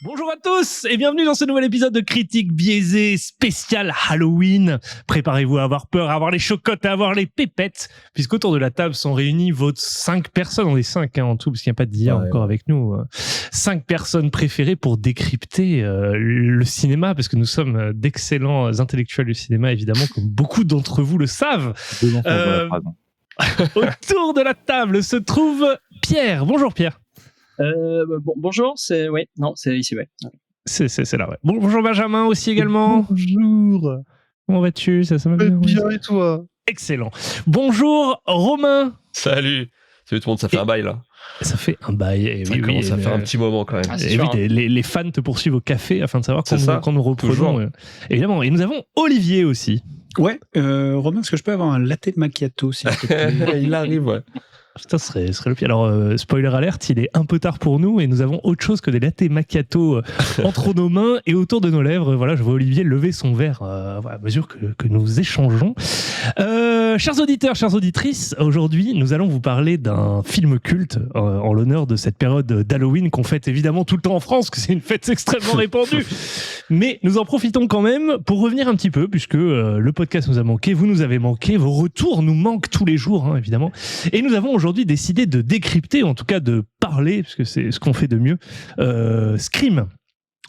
Bonjour à tous et bienvenue dans ce nouvel épisode de Critique Biaisée spécial Halloween. Préparez-vous à avoir peur, à avoir les chocottes, à avoir les pépettes, puisqu'autour de la table sont réunies vos 5 personnes, on est 5 en tout, parce qu'il n'y a pas d'IA encore avec nous, 5 personnes préférées pour décrypter le cinéma, parce que nous sommes d'excellents intellectuels du cinéma, évidemment, comme beaucoup d'entre vous le savent. Autour de la table se trouve Pierre. Bonjour Pierre. Bonjour, c'est ici, ouais. C'est là, ouais. Bonjour Benjamin aussi également. Bonjour. Comment vas-tu? Ça va bien, bien et toi? Excellent. Bonjour Romain. Salut tout le monde, ça fait un bail là. Ça fait un bail. Et ça commence à faire un petit moment quand même. Les fans te poursuivent au café afin de savoir quand nous reprenons. Évidemment. Et nous avons Olivier aussi. Ouais, Romain, est-ce que je peux avoir un latte macchiato s'il te plaît? Il arrive, ouais. Ça serait le pire. Alors, spoiler alert, il est un peu tard pour nous et nous avons autre chose que des latte macchiato entre nos mains et autour de nos lèvres. Voilà, je vois Olivier lever son verre à mesure que nous échangeons. Chers auditeurs, chères auditrices, aujourd'hui, nous allons vous parler d'un film culte en l'honneur de cette période d'Halloween qu'on fête évidemment tout le temps en France, que c'est une fête extrêmement répandue. Mais nous en profitons quand même pour revenir un petit peu, puisque le podcast nous a manqué, vous nous avez manqué, vos retours nous manquent tous les jours, hein, évidemment. Et nous avons aujourd'hui décidé de décrypter, en tout cas de parler, puisque c'est ce qu'on fait de mieux, Scream.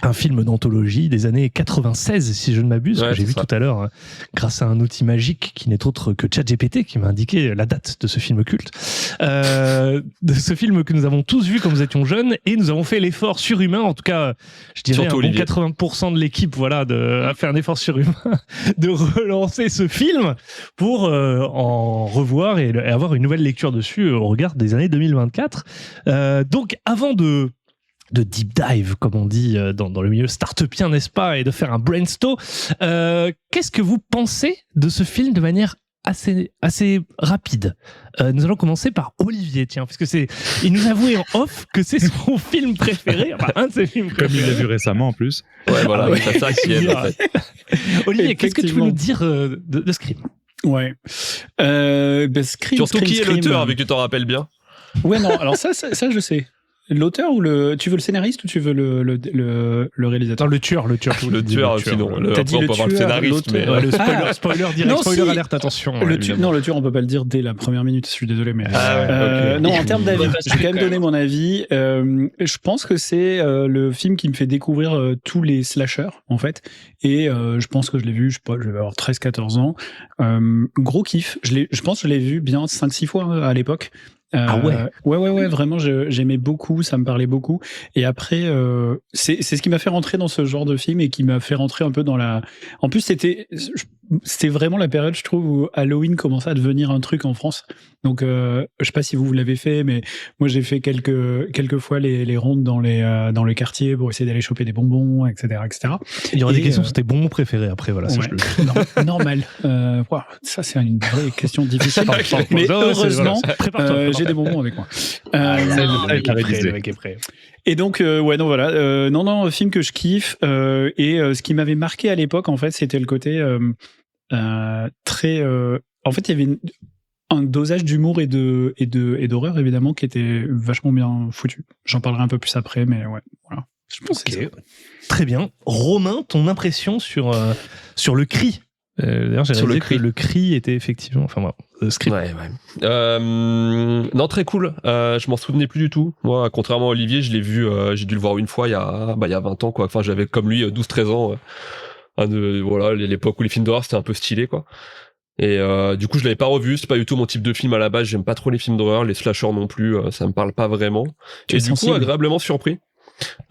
Un film d'anthologie des années 96, si je ne m'abuse, que j'ai vu tout à l'heure, hein, grâce à un outil magique qui n'est autre que ChatGPT, qui m'a indiqué la date de ce film culte. De ce film que nous avons tous vu quand nous étions jeunes, et nous avons fait l'effort surhumain, en tout cas, je dirais un bon 80% de l'équipe a fait un effort surhumain de relancer ce film pour en revoir et avoir une nouvelle lecture dessus au regard des années 2024. Donc, avant de deep dive, comme on dit dans le milieu start-upien, n'est-ce pas, et de faire un brainstorm. Qu'est-ce que vous pensez de ce film de manière assez rapide? Nous allons commencer par Olivier, tiens, parce que il nous avouait en off que c'est son film préféré, enfin un de ses films préférés. Comme il l'a vu récemment en plus. Ouais, voilà, c'est ça qui est en fait. Olivier, qu'est-ce que tu veux nous dire de Scream? Ouais. Scream. Surtout qui est l'auteur, avec que tu t'en rappelles bien. Ouais, non, alors ça je sais. L'auteur ou tu veux le scénariste ou tu veux le réalisateur? Non, le tueur. Le tueur, sinon. T'as dit on peut avoir le scénariste, mais... le spoiler direct, non, spoiler alerte, attention. Le tueur, on peut pas le dire dès la première minute, je suis désolé, mais... okay. Non, en termes d'avis, je vais quand même donner mon avis. Je pense que c'est le film qui me fait découvrir tous les slashers, en fait. Et je pense que je l'ai vu, je vais avoir 13-14 ans. Gros kiff. Je pense que je l'ai vu bien 5-6 fois à l'époque. Ouais, vraiment, j'aimais beaucoup, ça me parlait beaucoup. Et après, c'est ce qui m'a fait rentrer dans ce genre de film et qui m'a fait rentrer un peu dans la... En plus, c'était vraiment la période, je trouve, où Halloween commençait à devenir un truc en France. Donc, je sais pas si vous l'avez fait, mais moi, j'ai fait quelques fois les rondes dans le quartier pour essayer d'aller choper des bonbons, etc., etc. Il y aura des questions sur tes bonbons préférés après, voilà. Ouais. Normal. Ça, c'est une vraie question difficile. Mais heureusement, j'ai des bonbons avec moi. Le mec est prêt. Et donc, voilà. Non, film que je kiffe. Et ce qui m'avait marqué à l'époque, en fait, c'était le côté très... En fait, il y avait un dosage d'humour et d'horreur, évidemment, qui était vachement bien foutu. J'en parlerai un peu plus après, mais ouais, voilà. Je pense que c'est ça. Très bien. Romain, ton impression sur le cri? D'ailleurs, j'ai réalisé que le cri était effectivement... Enfin, voilà, Scream. Ouais. Non, très cool. Je m'en souvenais plus du tout. Moi, contrairement à Olivier, je l'ai vu, j'ai dû le voir une fois il y a 20 ans, quoi. Enfin, j'avais comme lui 12-13 ans. Voilà, l'époque où les films d'horreur, c'était un peu stylé, quoi. Et du coup, je l'avais pas revu. C'est pas du tout mon type de film à la base. J'aime pas trop les films d'horreur, les slashers non plus. Ça me parle pas vraiment. Et du coup, agréablement surpris.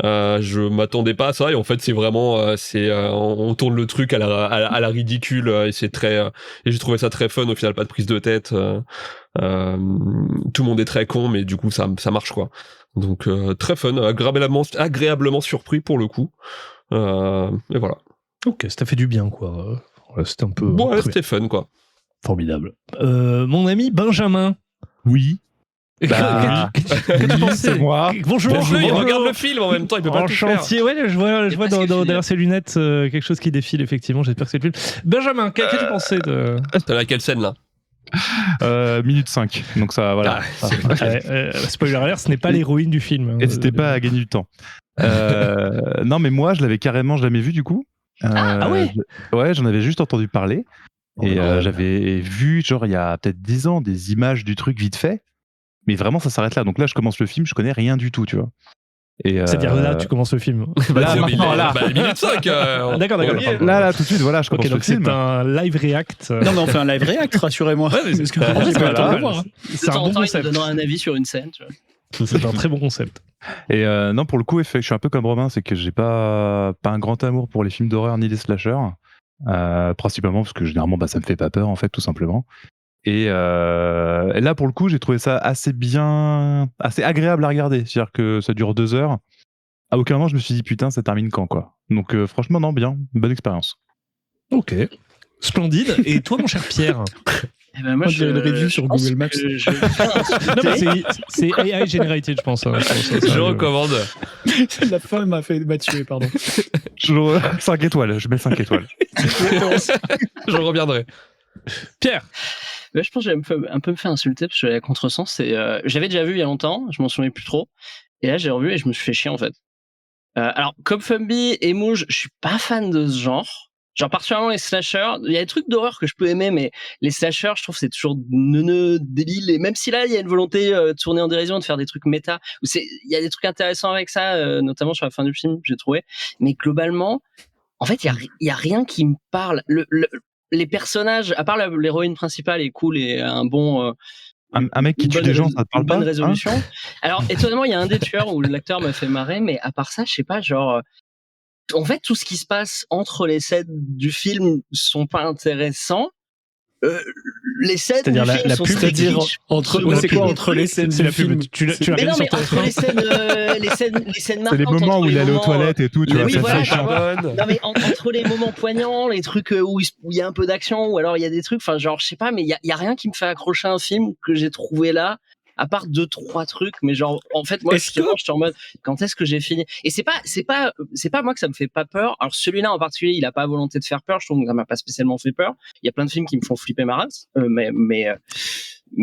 Je m'attendais pas à ça et en fait c'est vraiment on tourne le truc à la ridicule et c'est très et j'ai trouvé ça très fun. Au final, pas de prise de tête, tout le monde est très con, mais du coup ça marche, quoi. Donc très fun, agréablement surpris pour le coup, et voilà. Ok, ça t'a fait du bien, quoi. C'était un peu... Ouais, c'était fun, quoi. Formidable. Mon ami Benjamin. Oui. Bah, Qu'est-ce que tu pensais c'est moi. Bonjour, Bonjour, il bonjour. regarde le film en même temps, il peut pas En tout faire. chantier, ouais, je vois C'est pas ce que je derrière ses lunettes quelque chose qui défile, effectivement. J'espère que c'est le film. Benjamin, qu'as-tu pensé de. T'as laquelle scène là? Minute 5. Donc ça, voilà. Ah, Spoiler alert, ce n'est pas l'héroïne du film. N'hésitez pas à gagner du temps. Non, mais moi, je l'avais carrément jamais vu du coup. Ah ouais. Ouais, j'en avais juste entendu parler. Et Oh, j'avais vu, genre, il y a peut-être 10 ans, des images du truc vite fait. Mais vraiment, ça s'arrête là. Donc là, je commence le film, je connais rien du tout, tu vois. Et C'est-à-dire là, tu commences le film. Là, maintenant, là. minute 5. D'accord. Là, tout de suite, voilà, je commence Ok, le donc c'est film. un live react. Non, mais on fait un live react, rassurez-moi. Ouais, mais Parce que en vrai, c'est pas le temps de pas le voir, mal. hein. C'est un bon Il te concept. donnera un avis sur une scène. Tu vois. C'est un très bon concept. Et non, pour le coup, je suis un peu comme Romain, c'est que j'ai pas un grand amour pour les films d'horreur ni les slashers. Principalement parce que généralement, ça me fait pas peur, en fait, tout simplement. Et là, pour le coup, j'ai trouvé ça assez agréable à regarder. C'est-à-dire que ça dure 2 heures. À aucun moment, je me suis dit, putain, ça termine quand, quoi. Donc, franchement, non, bien. Bonne expérience. Ok. Splendide. Et toi, mon cher Pierre? Eh ben moi, Moi, j'ai une review sur pense Google Maps. que je vais me faire Non, insulter. mais c'est AI generated, je pense. hein. Je recommande. La fin m'a tué, pardon. 5 étoiles, je mets 5 étoiles. Je reviendrai. Pierre. Ouais, je pense que je vais un peu me faire insulter parce que la contresens, c'est. J'avais déjà vu il y a longtemps, je m'en souvenais plus trop. Et là, j'ai revu et je me suis fait chier en fait. Alors, comme Fumby et Mouge, je suis pas fan de ce genre. Genre, particulièrement les slashers. Il y a des trucs d'horreur que je peux aimer, mais les slashers, je trouve que c'est toujours neuneux, débile. Et même si là, il y a une volonté de tourner en dérision, de faire des trucs méta, il y a des trucs intéressants avec ça, notamment sur la fin du film, j'ai trouvé. Mais globalement, en fait, il y a rien qui me parle. Les personnages, à part l'héroïne principale, est cool et un bon. Un mec qui Une tue bonne des gens, ça te parle une pas bonne hein résolution. Alors, étonnamment, il y a un des tueurs où l'acteur m'a fait marrer, mais à part ça, je sais pas, genre. En fait, tout ce qui se passe entre les scènes du film sont pas intéressants. Les scènes du C'est-à-dire film la sont pub, très c'est-à-dire kitsch. c'est quoi entre les scènes C'est du la pub. film Tu l'as Mais regardé non, mais sur entre les scènes C'est marquantes, les moments entre où il les allait aux moments, toilettes et tout, tu vois. oui, ça voilà, fait tu chiant. vois. Non, mais entre les moments poignants, les trucs où il y a un peu d'action, ou alors il y a des trucs, enfin, genre, je sais pas, mais il y a rien qui me fait accrocher à un film que j'ai trouvé là, à part 2-3 trucs, mais genre, en fait, moi, justement, je suis en mode, quand est-ce que j'ai fini? Et c'est pas moi que ça me fait pas peur. Alors, celui-là en particulier, il a pas volonté de faire peur, je trouve que ça m'a pas spécialement fait peur. Il y a plein de films qui me font flipper ma race, mais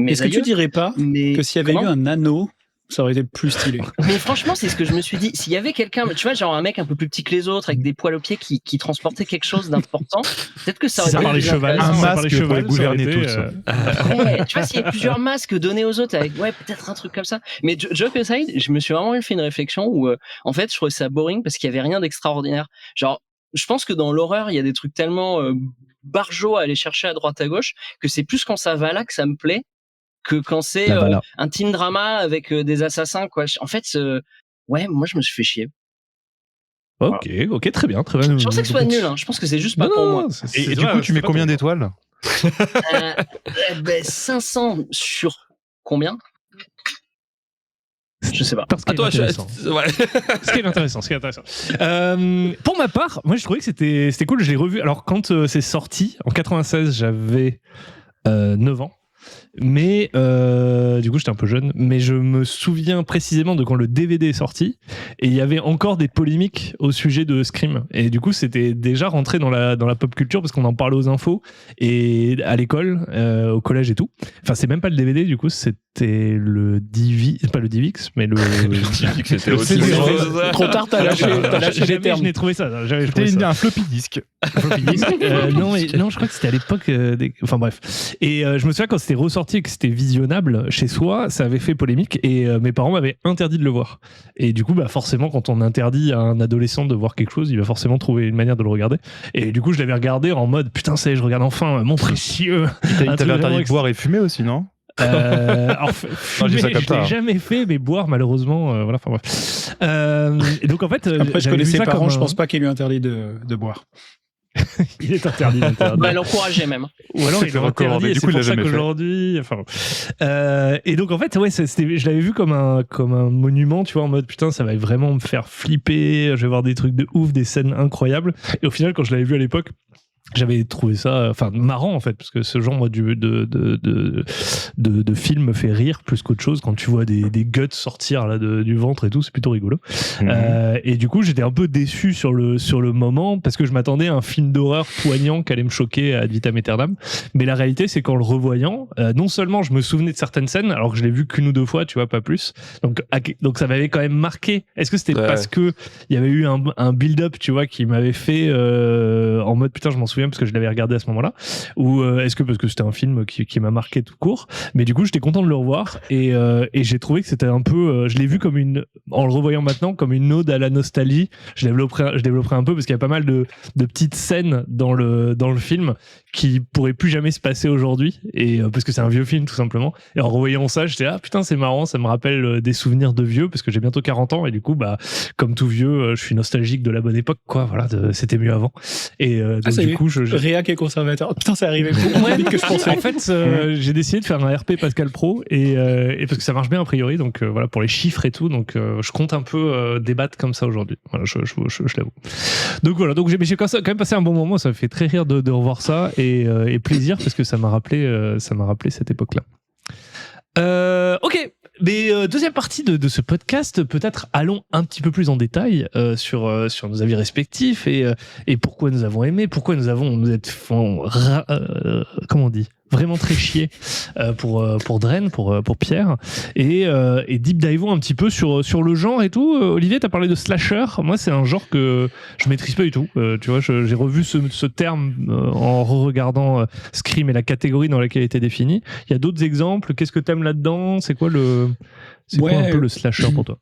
Est-ce que tu dirais pas que s'il y avait eu un anneau, ça aurait été plus stylé? Mais franchement, c'est ce que je me suis dit. S'il y avait quelqu'un, tu vois, genre un mec un peu plus petit que les autres, avec des poils aux pieds qui transportait quelque chose d'important, peut-être que ça aurait Ça été par les plus chevals, intéressant. Un ça par les masque pour chevals, les gouverner ça aurait tous. été, Ouais, tu vois, s'il y a plusieurs masques donnés aux autres avec, ouais, peut-être un truc comme ça. Mais joke aside, je me suis vraiment fait une réflexion où, en fait, je trouvais ça boring parce qu'il y avait rien d'extraordinaire. Genre, je pense que dans l'horreur, il y a des trucs tellement barjots à aller chercher à droite à gauche que c'est plus quand ça va là que ça me plaît que quand c'est un teen drama avec des assassins, quoi. En fait, ouais, moi, je me suis fait chier. Ok, très bien. Je pensais que ce soit nul, hein. Je pense que c'est juste pas pour moi. Et du coup, tu mets combien d'étoiles? 500 sur combien? Je sais pas. Parce À toi, ouais. Ce qui est intéressant. Pour ma part, moi, je trouvais que c'était cool. Je l'ai revu. Alors, quand c'est sorti, en 96, j'avais 9 ans. Mais du coup j'étais un peu jeune, mais je me souviens précisément de quand le DVD est sorti et il y avait encore des polémiques au sujet de Scream et du coup c'était déjà rentré dans la pop culture parce qu'on en parlait aux infos et à l'école, au collège et tout. Enfin c'est même pas le DVD du coup, c'était le pas le DivX mais le C'était aussi une chose. Trop tard, t'as lâché les termes. Je n'ai trouvé ça. C'était un floppy disk. Non, je crois que c'était à l'époque. Enfin bref. Et je me souviens quand c'était ressorti et que c'était visionnable chez soi, ça avait fait polémique et mes parents m'avaient interdit de le voir. Et du coup, bah forcément, quand on interdit à un adolescent de voir quelque chose, il va forcément trouver une manière de le regarder. Et du coup, je l'avais regardé en mode putain, ça y est, je regarde enfin mon précieux. Il t'avait interdit de boire et fumer aussi, non? Alors, fumer, je l'ai jamais fait, mais boire, malheureusement, voilà. Enfin bref. Et donc en fait, après, je j'avais connais vu ses ça parents, comme je pense pas qu'il lui interdit de boire. Il est interdit. Bah, l'encourageait même. Ou alors il est interdit et c'est pour ça qu'aujourd'hui. Enfin, et donc en fait, ouais, je l'avais vu comme un monument, tu vois, en mode putain, ça va vraiment me faire flipper. Je vais voir des trucs de ouf, des scènes incroyables. Et au final, quand je l'avais vu à l'époque, J'avais trouvé ça marrant en fait, parce que ce genre moi, de film me fait rire plus qu'autre chose. Quand tu vois des guts sortir là, du ventre et tout, c'est plutôt rigolo. Et du coup j'étais un peu déçu sur le moment, parce que je m'attendais à un film d'horreur poignant qui allait me choquer ad vitam aeternam. Mais la réalité c'est qu'en le revoyant, non seulement je me souvenais de certaines scènes alors que je l'ai vu qu'une ou deux fois, tu vois, pas plus, donc ça m'avait quand même marqué. Est-ce que c'était parce que il y avait eu un build-up, tu vois, qui m'avait fait en mode putain je m'en souviens parce que je l'avais regardé à ce moment-là, ou est-ce que parce que c'était un film qui m'a marqué tout court. Mais du coup j'étais content de le revoir, et j'ai trouvé que c'était un peu je l'ai vu en le revoyant maintenant comme une ode à la nostalgie. Je développerai un peu parce qu'il y a pas mal de petites scènes dans le film qui pourraient plus jamais se passer aujourd'hui, et parce que c'est un vieux film tout simplement. Et en revoyant ça j'étais putain c'est marrant, ça me rappelle des souvenirs de vieux, parce que j'ai bientôt 40 ans, et du coup comme tout vieux je suis nostalgique de la bonne époque, quoi. Voilà, c'était mieux avant. Et donc du coup Réac est conservateur. Putain, c'est arrivé beaucoup moins vite que je pensais. En fait, j'ai décidé de faire un RP Pascal Pro, et parce que ça marche bien a priori, donc voilà, pour les chiffres et tout, donc je compte un peu débattre comme ça aujourd'hui. Voilà, je l'avoue. Donc voilà, donc j'ai quand même passé un bon moment, ça me fait très rire de revoir ça, et plaisir parce que ça m'a rappelé cette époque-là. Ok, mais deuxième partie de ce podcast, peut-être allons un petit peu plus en détail sur nos avis respectifs, et pourquoi nous avons aimé, pourquoi nous comment on dit, vraiment très chier pour Dren, pour Pierre, et deep diveons un petit peu sur le genre et tout. Olivier, t'as parlé de slasher. Moi, c'est un genre que je maîtrise pas du tout. Tu vois, j'ai revu ce terme en re-regardant Scream et la catégorie dans laquelle il était défini. Il y a d'autres exemples. Qu'est-ce que t'aimes là-dedans? C'est quoi quoi un peu le slasher pour toi?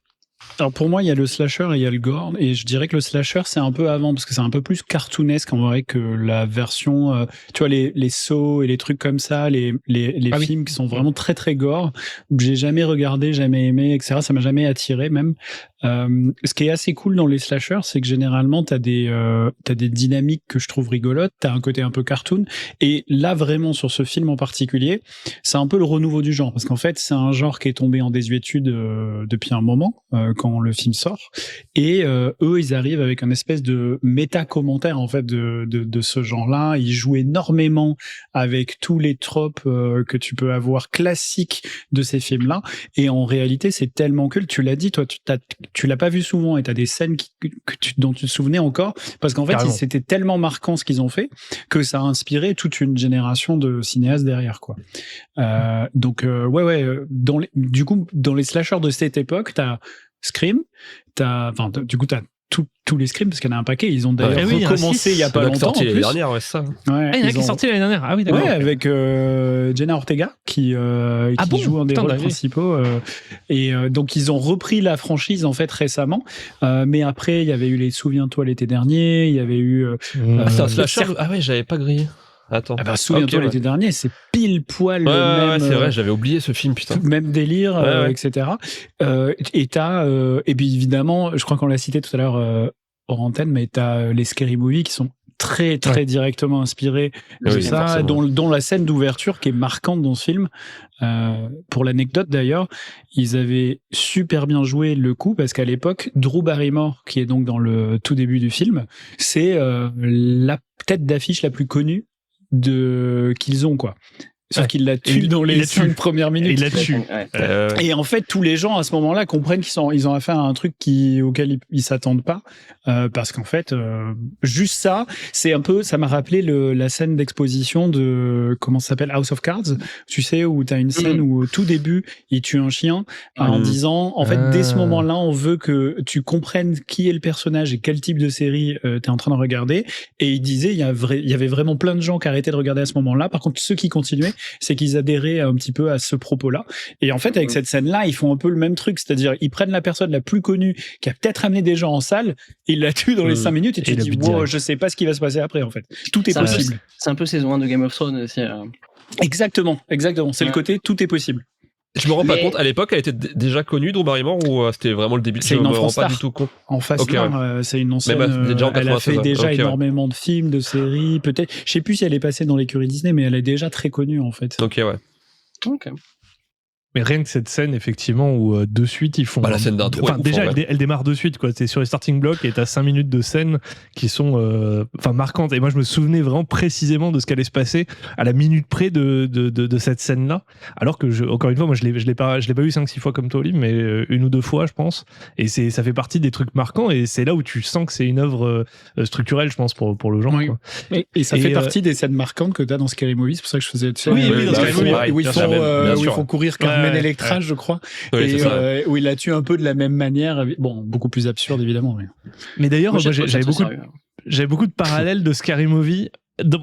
Alors pour moi, il y a le slasher et il y a le gore, et je dirais que le slasher c'est un peu avant, parce que c'est un peu plus cartoonesque en vrai que la version, tu vois, les Saw et les trucs comme ça, les films qui sont vraiment très très gore, que j'ai jamais regardé, jamais aimé, etc. Ça m'a jamais attiré même. Ce qui est assez cool dans les slashers, c'est que généralement t'as des dynamiques que je trouve rigolotes, t'as un côté un peu cartoon, et là vraiment sur ce film en particulier, c'est un peu le renouveau du genre, parce qu'en fait c'est un genre qui est tombé en désuétude depuis un moment quand le film sort, et eux ils arrivent avec un espèce de méta-commentaire en fait de ce genre-là. Ils jouent énormément avec tous les tropes que tu peux avoir classiques de ces films-là, et en réalité c'est tellement cool. Tu l'as dit, toi tu l'as pas vu souvent, et t'as des scènes dont tu te souvenais encore, parce qu'en fait c'était tellement marquant ce qu'ils ont fait que ça a inspiré toute une génération de cinéastes derrière, quoi. Donc du coup dans les slashers de cette époque, t'as Scream, t'as tous les Scream, parce qu'il y en a un paquet. Ils ont d'ailleurs recommencé il y a pas longtemps. Sorti l'année dernière, ouais, ça. Ouais, il y en a qui est sorti l'année dernière. Ah oui, d'accord. Ouais, avec Jenna Ortega qui joue un des rôles principaux. Et donc ils ont repris la franchise en fait récemment. Mais après, il y avait eu les Souviens-toi l'été dernier. Il y avait eu. C'est un slasher. Ah ouais, j'avais pas grillé. Attends. Souviens-toi l'été dernier, c'est pile poil le même. Ouais, c'est vrai, j'avais oublié ce film, putain. Même délire, etc. Et puis évidemment, je crois qu'on l'a cité tout à l'heure hors antenne, mais t'as les Scary Movie qui sont très très directement inspirés de ça, dont la scène d'ouverture qui est marquante dans ce film. Pour l'anecdote d'ailleurs, ils avaient super bien joué le coup, parce qu'à l'époque, Drew Barrymore, qui est donc dans le tout début du film, c'est la tête d'affiche la plus connue qu'ils ont, quoi. Sauf qu'il la tue dans les 5 premières minutes. Il la tue. Et en fait, tous les gens à ce moment-là comprennent qu'ils ont affaire à un truc auquel ils s'attendent pas, parce qu'en fait, juste ça, c'est un peu, ça m'a rappelé la scène d'exposition de, comment ça s'appelle, House of Cards. Tu sais, où t'as une scène où au tout début, il tue un chien en disant, en fait, dès ce moment-là, on veut que tu comprennes qui est le personnage et quel type de série t'es en train de regarder. Et il disait, il y avait vraiment plein de gens qui arrêtaient de regarder à ce moment-là. Par contre, ceux qui continuaient, c'est qu'ils adhéraient un petit peu à ce propos-là. Et en fait, avec cette scène-là, ils font un peu le même truc, c'est-à-dire ils prennent la personne la plus connue qui a peut-être amené des gens en salle, et ils la tuent dans les 5 minutes, et tu te dis, wow, je sais pas ce qui va se passer après, en fait. Tout est possible. C'est un peu saison 1 de Game of Thrones aussi. Exactement. C'est le côté tout est possible. Je me rends pas compte, à l'époque, elle était déjà connue, Drew Barrymore, ou c'était vraiment le début? C'est une enfant star. Pas du tout compte. En face, c'est une ancienne. Elle a fait déjà énormément de films, de séries, peut-être. Je sais plus si elle est passée dans l'écurie Disney, mais elle est déjà très connue, en fait. Ok. Mais rien que cette scène, effectivement, où de suite ils font. La scène d'intro. Enfin, déjà, elle démarre de suite, quoi. T'es sur les starting blocks et t'as 5 minutes de scène qui sont marquantes. Et moi, je me souvenais vraiment précisément de ce qui allait se passer à la minute près de cette scène-là. Alors que, encore une fois, moi, je l'ai pas eu 5-6 fois comme toi, Olive, mais 1 ou 2 fois, je pense. Et ça fait partie des trucs marquants. Et c'est là où tu sens que c'est une œuvre structurelle, je pense, pour le genre. Oui. Quoi. Et ça fait partie des scènes marquantes que t'as dans Scary Movie. C'est pour ça que je faisais. Où ils font courir Carmen Electra, je crois, et où il la tue un peu de la même manière, bon, beaucoup plus absurde évidemment. Mais d'ailleurs, moi, j'avais beaucoup de parallèles de Scary Movie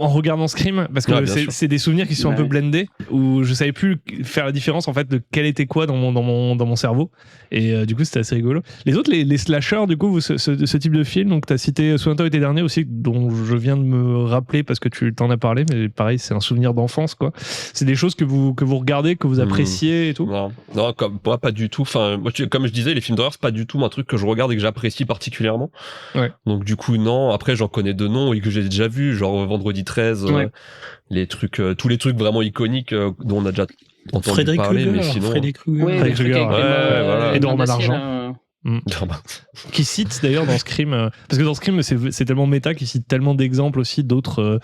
en regardant Scream, parce que c'est des souvenirs qui sont un peu blendés, où je savais plus faire la différence en fait de quel était quoi dans mon cerveau, et du coup c'était assez rigolo. Les autres, les slashers, du coup, ce type de film, donc t'as cité Souviens-toi l'été dernier aussi, dont je viens de me rappeler parce que tu t'en as parlé, mais pareil, c'est un souvenir d'enfance, quoi. C'est des choses que vous regardez, que vous appréciez et tout. Non, comme moi pas du tout. Enfin, moi, comme je disais, les films d'horreur c'est pas du tout un truc que je regarde et que j'apprécie particulièrement. Ouais. Donc du coup non. Après j'en connais de noms et que j'ai déjà vu, genre Vendredi 13, les trucs, tous les trucs vraiment iconiques dont on a déjà entendu parler, mais sinon. Freddy Krueger, et dans Romain d'argent. Qui cite d'ailleurs dans Scream, parce que dans Scream c'est tellement méta qu'il cite tellement d'exemples aussi d'autres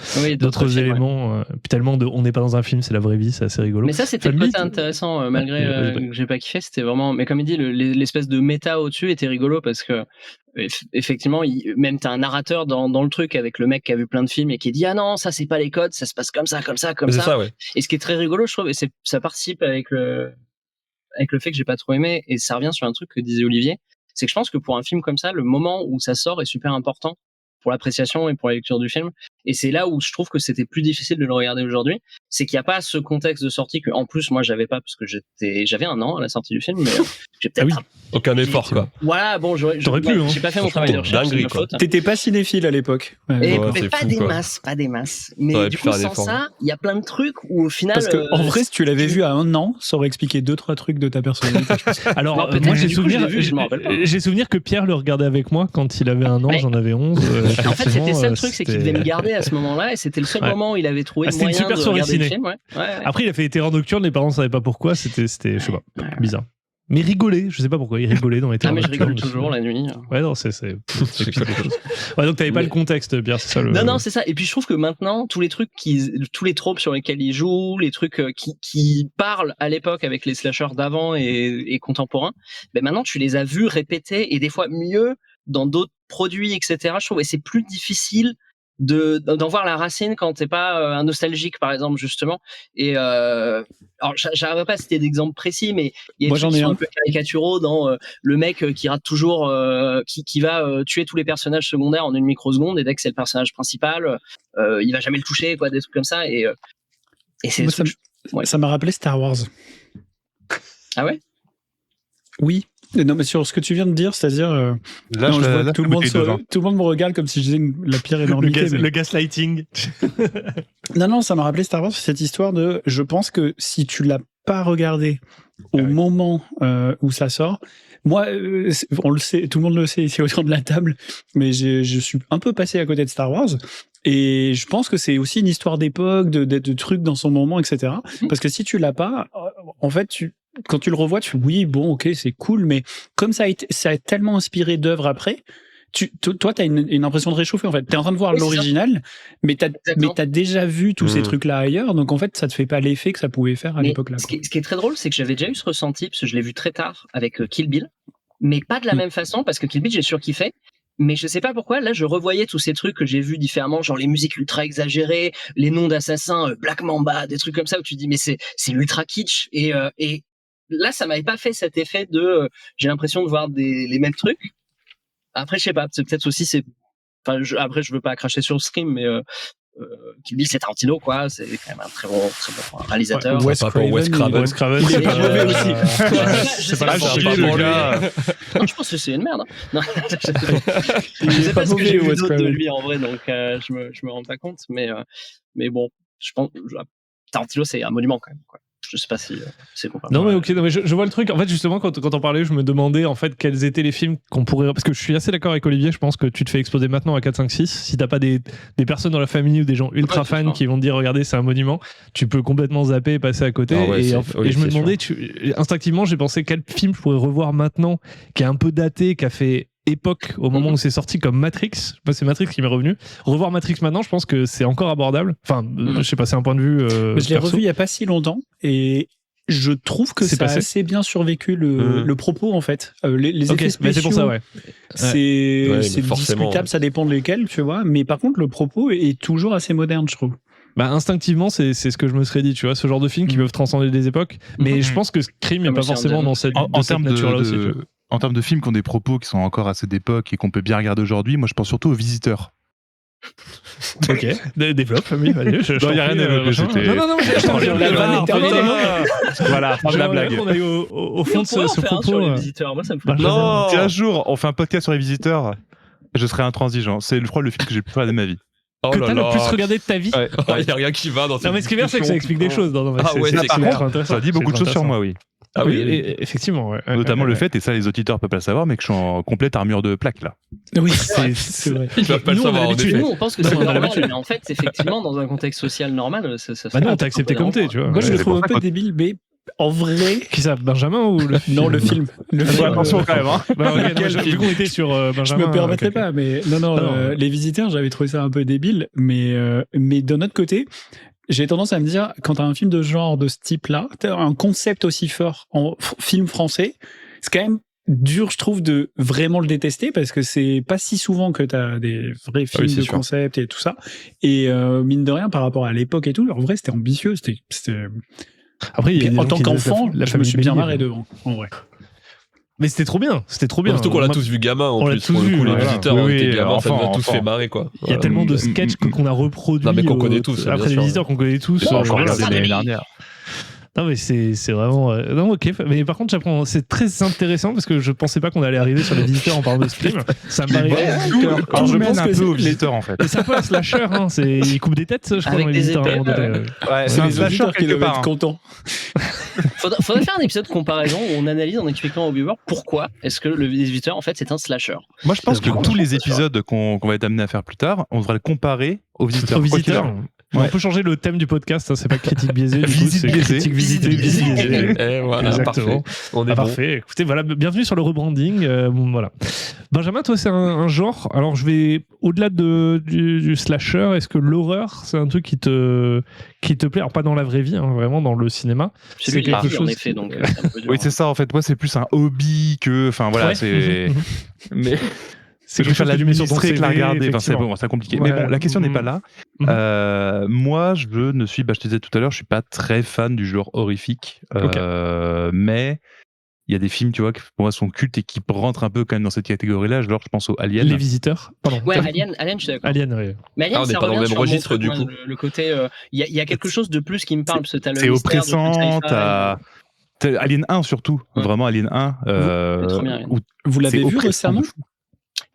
éléments, puis tellement de on n'est pas dans un film, c'est la vraie vie, c'est assez rigolo. Mais ça c'était très intéressant, malgré que j'ai pas kiffé, c'était vraiment, mais comme il dit, l'espèce de méta au-dessus était rigolo parce que effectivement, même t'as un narrateur dans le truc avec le mec qui a vu plein de films et qui dit ah non, ça c'est pas les codes, ça se passe comme ça. Et ce qui est très rigolo, je trouve, et ça participe avec le fait que j'ai pas trop aimé, et ça revient sur un truc que disait Olivier, c'est que je pense que pour un film comme ça, le moment où ça sort est super important pour l'appréciation et pour la lecture du film. Et c'est là où je trouve que c'était plus difficile de le regarder aujourd'hui, c'est qu'il n'y a pas ce contexte de sortie que, en plus, moi, j'avais pas, parce que j'avais 1 an à la sortie du film, mais j'ai peut-être aucun effort, quoi. Voilà, bon, j'aurais pu, j'ai pas fait mon travail de recherche, c'est ma faute. T'étais pas cinéphile à l'époque. Et pas des masses. Mais du coup, sans ça, il y a plein de trucs où au final. Parce que, en vrai, si tu l'avais vu à 1 an, ça aurait expliqué 2-3 trucs de ta personnalité. Alors, moi, j'ai souvenir que Pierre le regardait avec moi quand il avait 1 an, j'en avais 11. En fait, c'était ça le truc, c'est qu'il devait me garder à ce moment-là, et c'était le seul moment où il avait trouvé le moyen de regarder le film. Après, il a fait Terreur nocturne, les parents ne savaient pas pourquoi, c'était je sais pas, bizarre. Mais rigoler, je sais pas pourquoi, il rigolait dans les Terreurs nocturnes. Ah, mais je rigole toujours la nuit. Ouais, non, c'est quelque chose. Ouais, donc t'avais pas le contexte, Pierre, c'est ça le. Non, c'est ça. Et puis je trouve que maintenant, tous les tropes sur lesquels ils jouent, les trucs qui parlent à l'époque avec les slashers d'avant et contemporains, ben maintenant tu les as vus répéter, et des fois mieux dans d'autres produits, etc. Je trouve, et c'est plus difficile d'en voir la racine quand t'es pas un nostalgique, par exemple, justement. Et alors j'arriverai pas à citer d'exemples précis, mais il y a des trucs qui sont un peu caricaturaux dans le mec qui rate toujours, qui va tuer tous les personnages secondaires en 1 microseconde, et dès que c'est le personnage principal, il va jamais le toucher, quoi, des trucs comme ça. Et c'est ça m'a rappelé Star Wars. Ah ouais? Oui. Non, mais sur ce que tu viens de dire, c'est-à-dire tout le monde me regarde comme si je disais la pire énormité. Le gaslighting. Non, ça m'a rappelé Star Wars, cette histoire de, je pense que si tu l'as pas regardé au moment où ça sort, moi, on le sait, tout le monde le sait ici autour de la table, mais je suis un peu passé à côté de Star Wars. Et je pense que c'est aussi une histoire d'époque, de trucs dans son moment, etc. Parce que si tu l'as pas, en fait, quand tu le revois, tu fais oui, bon, ok, c'est cool, mais comme ça a tellement inspiré d'œuvres après, toi, t'as une impression de réchauffer, en fait. T'es en train de voir l'original, mais t'as déjà vu tous ces trucs-là ailleurs, donc en fait, ça te fait pas l'effet que ça pouvait faire à l'époque-là. Ce qui est très drôle, c'est que j'avais déjà eu ce ressenti, parce que je l'ai vu très tard avec Kill Bill, mais pas de la même façon, parce que Kill Bill, j'ai surkiffé. Mais je sais pas pourquoi, là, je revoyais tous ces trucs que j'ai vus différemment, genre les musiques ultra exagérées, les noms d'assassins, Black Mamba, des trucs comme ça, où tu dis, mais c'est ultra kitsch, et là, ça m'avait pas fait cet effet de j'ai l'impression de voir les mêmes trucs. Après, je sais pas, c'est peut-être aussi après, je veux pas cracher sur Scream, mais Kill Bill, c'est Tarantino, quoi. C'est quand même un très bon réalisateur. Wes Craven, il est pas mauvais aussi. C'est pas le gars. Non, je pense que c'est une merde. Non, il est pas mauvais, Wes Craven. De lui en vrai, donc je me rends pas compte, mais bon, je pense Tarantino, c'est un monument quand même, quoi. je sais pas si c'est comparable. Non mais ok, non, mais je vois le truc. En fait, justement, quand on parlait, je me demandais en fait quels étaient les films qu'on pourrait. Parce que je suis assez d'accord avec Olivier. Je pense que tu te fais exploser maintenant à 4, 5, 6. Si t'as pas des personnes dans la famille ou des gens ultra fans qui vont te dire regardez, c'est un monument, tu peux complètement zapper et passer à côté. Et je me demandais, instinctivement, j'ai pensé quel film je pourrais revoir maintenant, qui est un peu daté, qui a fait époque au moment où c'est sorti, comme Matrix. C'est Matrix qui m'est revenu. Revoir Matrix maintenant, je pense que c'est encore abordable. Enfin, je sais pas, c'est un point de vue. Je l'ai revu il y a pas si longtemps et je trouve que ça a assez bien survécu le propos en fait. Les effets spéciaux, c'est pour ça, ouais. C'est discutable, ça dépend de lesquels, tu vois. Mais par contre, le propos est toujours assez moderne, je trouve. Bah instinctivement, c'est ce que je me serais dit, tu vois, ce genre de films qui peuvent transcender des époques. Mais je pense que Scream n'est pas forcément dans cette nature-là aussi. En termes de films qui ont des propos qui sont encore assez d'époque et qu'on peut bien regarder aujourd'hui, moi je pense surtout aux Visiteurs. Ok, développe, oui, vas-y. Il n'y a rien à développer. Non, la vanne est terminée. Voilà, la blague. On a eu au fond de ce propos. Sur les visiteurs, moi ça me fait Non, si un jour on fait un podcast sur les visiteurs, je serai intransigeant. C'est, je crois, le film que j'ai le plus regardé de ma vie. Que t'as le plus regardé de ta vie. Il n'y a rien qui va dans cette. Non, mais ce qui est bien, c'est que ça explique des choses. Ah ouais, c'est clair. Ça dit beaucoup de choses sur moi, oui. Ah oui, effectivement. Ouais. Notamment le fait, et ça les auditeurs peuvent pas le savoir, mais que je suis en complète armure de plaque là. Oui, c'est vrai. Ils peuvent pas le savoir. Nous, on pense que c'est normal, mais en fait, effectivement, dans un contexte social normal, ça fait. Bah non, t'as accepté comme t'es, tu vois. Moi, je le trouve un peu débile, mais en vrai. Qui ça, Benjamin ou le film? Non, le film. Attention quand même. Hein. Vu qu'on était sur Benjamin. Je me permettrais pas, mais non, les visiteurs, j'avais trouvé ça un peu débile, mais d'un autre côté. J'ai tendance à me dire, quand t'as un film de genre de ce type-là, t'as un concept aussi fort en film français, c'est quand même dur, je trouve, de vraiment le détester parce que c'est pas si souvent que t'as des vrais films de concept et tout ça. Et mine de rien, par rapport à l'époque et tout, en vrai, c'était ambitieux. Après, en tant qu'enfant, je me suis bien marré devant, en vrai. Mais c'était trop bien, Surtout qu'on l'a tous vu gamin en plus. Pour le coup, les visiteurs, on était gamins, ça nous a tous fait marrer quoi. Il y a tellement de sketchs qu'on a reproduits. Non mais qu'on connaît tous. Après les visiteurs qu'on connaît tous. Encore l'année dernière. Non mais c'est vraiment non ok, mais par contre j'apprends, c'est très intéressant parce que je pensais pas qu'on allait arriver sur les visiteurs en parlant de Scream. Ça me paraît alors je pense un peu aux visiteurs en fait. C'est un peu un slasher, hein, ils coupent des têtes, je crois, avec dans les visiteurs. Ouais, c'est un slasher quelque part. Être content. Faudrait faire un épisode de comparaison où on analyse en expliquant aux viewers pourquoi est-ce que le visiteur en fait c'est un slasher. Moi je pense que tous les épisodes qu'on va être amené à faire plus tard, on devrait le comparer aux visiteurs. On peut changer le thème du podcast, hein, c'est pas critique biaisée, du coup, c'est critique visitée, biaisée. Et voilà, exactement. On est parfait. Écoutez, voilà, bienvenue sur le rebranding. Voilà. Benjamin, toi, c'est un genre. Alors, je vais au-delà du slasher. Est-ce que l'horreur, c'est un truc qui te plaît? Alors, pas dans la vraie vie, hein, vraiment dans le cinéma. C'est quelque chose. En effet, donc. Oui, c'est ça. En fait, moi, c'est plus un hobby que. Enfin, voilà, c'est. Mais. C'est quelque chose que tu mets sur ton CV, la regarder. Enfin, c'est bon, c'est compliqué. Ouais, mais bon, la question n'est pas là. Moi, je ne suis, je te disais tout à l'heure, je suis pas très fan du genre horrifique. Mais il y a des films, tu vois, qui pour moi sont cultes et qui rentrent un peu quand même dans cette catégorie-là. Genre, je pense aux Aliens. Les visiteurs. Pardon. Ouais, Alien, je suis d'accord. Alien, oui. Mais Alien, on n'est pas dans le même registre du coup. Le côté, il y a quelque chose de plus qui me parle. C'est oppressant. Alien 1 surtout. Vraiment Alien 1. C'est trop bien. Vous l'avez vu récemment?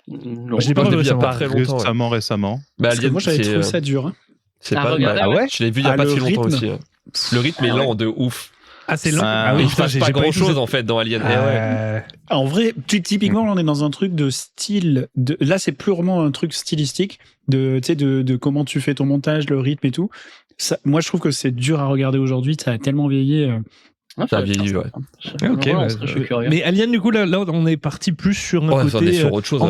Non, je l'ai pas vu il y a pas très longtemps. Récemment. Parce que moi j'avais trouvé ça dur. C'est pas ouais. Je l'ai vu il y a pas si longtemps aussi. Le rythme est lent de ouf. Ah, c'est lent. Il se passe pas grand chose en fait dans Alien. En vrai, typiquement, on est dans un truc de style. Là, c'est purement un truc stylistique de comment tu fais ton montage, le rythme et tout. Ça, moi, je trouve que c'est dur à regarder aujourd'hui. Ça a tellement vieilli. Ça a vieilli, ouais. Ok, je suis curieux. Mais Alien, du coup, là, on est parti plus sur un côté. On est sur autre chose.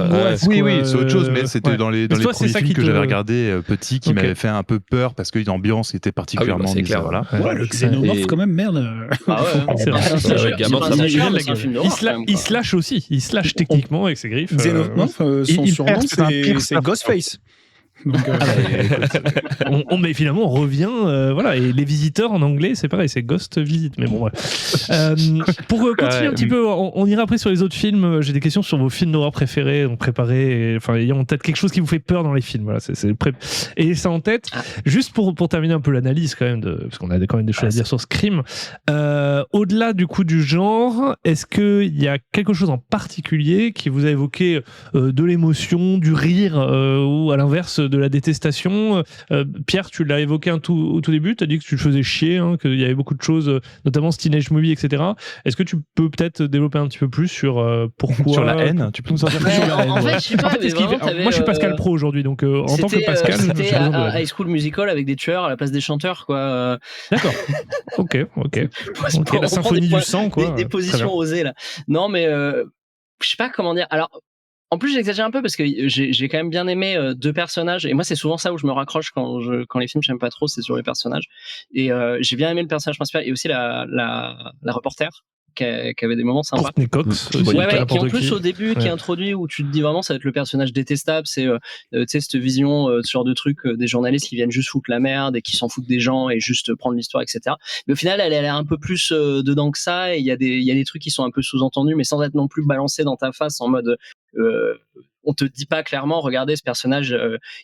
Oui, c'est autre chose, mais c'était dans les premiers films que j'avais regardé petit qui m'avaient fait un peu peur parce que l'ambiance était particulièrement mise. Voilà. Le xénomorphe, quand même, merde. Ah ouais, il se lâche aussi. Il se lâche techniquement avec ses griffes. Xénomorphe, son surnom, c'est Ghostface. Donc, mais finalement on revient voilà, et les visiteurs en anglais c'est pareil, c'est Ghost Visit, mais bon ouais. Pour continuer un petit peu, on ira après sur les autres films. J'ai des questions sur vos films d'horreur préférés, donc préparez, enfin ayant en tête quelque chose qui vous fait peur dans les films, voilà, et ça en tête. Juste pour terminer un peu l'analyse quand même parce qu'on a quand même des choses à dire sur Scream, au-delà du coup du genre, est-ce qu'il y a quelque chose en particulier qui vous a évoqué de l'émotion, du rire, ou à l'inverse de la détestation. Pierre, tu l'as évoqué au tout début, tu as dit que tu te faisais chier, hein, qu'il y avait beaucoup de choses, notamment Teenage Movie, etc. Est-ce que tu peux peut-être développer un petit peu plus sur pourquoi... Sur la haine, tu peux nous en dire plus sur la haine? En fait, je sais pas, mais vraiment, moi je suis Pascal Pro aujourd'hui, donc en tant que Pascal, c'était j'ai besoin de l'aide. High School Musical avec des tueurs à la place des chanteurs, quoi. D'accord. Ok. La symphonie du sang, quoi. Des positions osées, là. Non, mais je sais pas comment dire. Alors, en plus, j'exagère un peu parce que j'ai quand même bien aimé deux personnages. Et moi, c'est souvent ça où je me raccroche quand les films, j'aime pas trop, c'est sur les personnages. Et j'ai bien aimé le personnage principal et aussi la reporter qui avait des moments sympas. Courtney Cox aussi, qui en plus au début qui est introduit où tu te dis vraiment ça va être le personnage détestable, c'est tu sais cette vision ce genre de truc des journalistes qui viennent juste foutre la merde et qui s'en foutent des gens et juste prendre l'histoire, etc. Mais au final elle a l'air un peu plus dedans que ça, et il y a des trucs qui sont un peu sous-entendus mais sans être non plus balancés dans ta face en mode on te dit pas clairement, regardez ce personnage,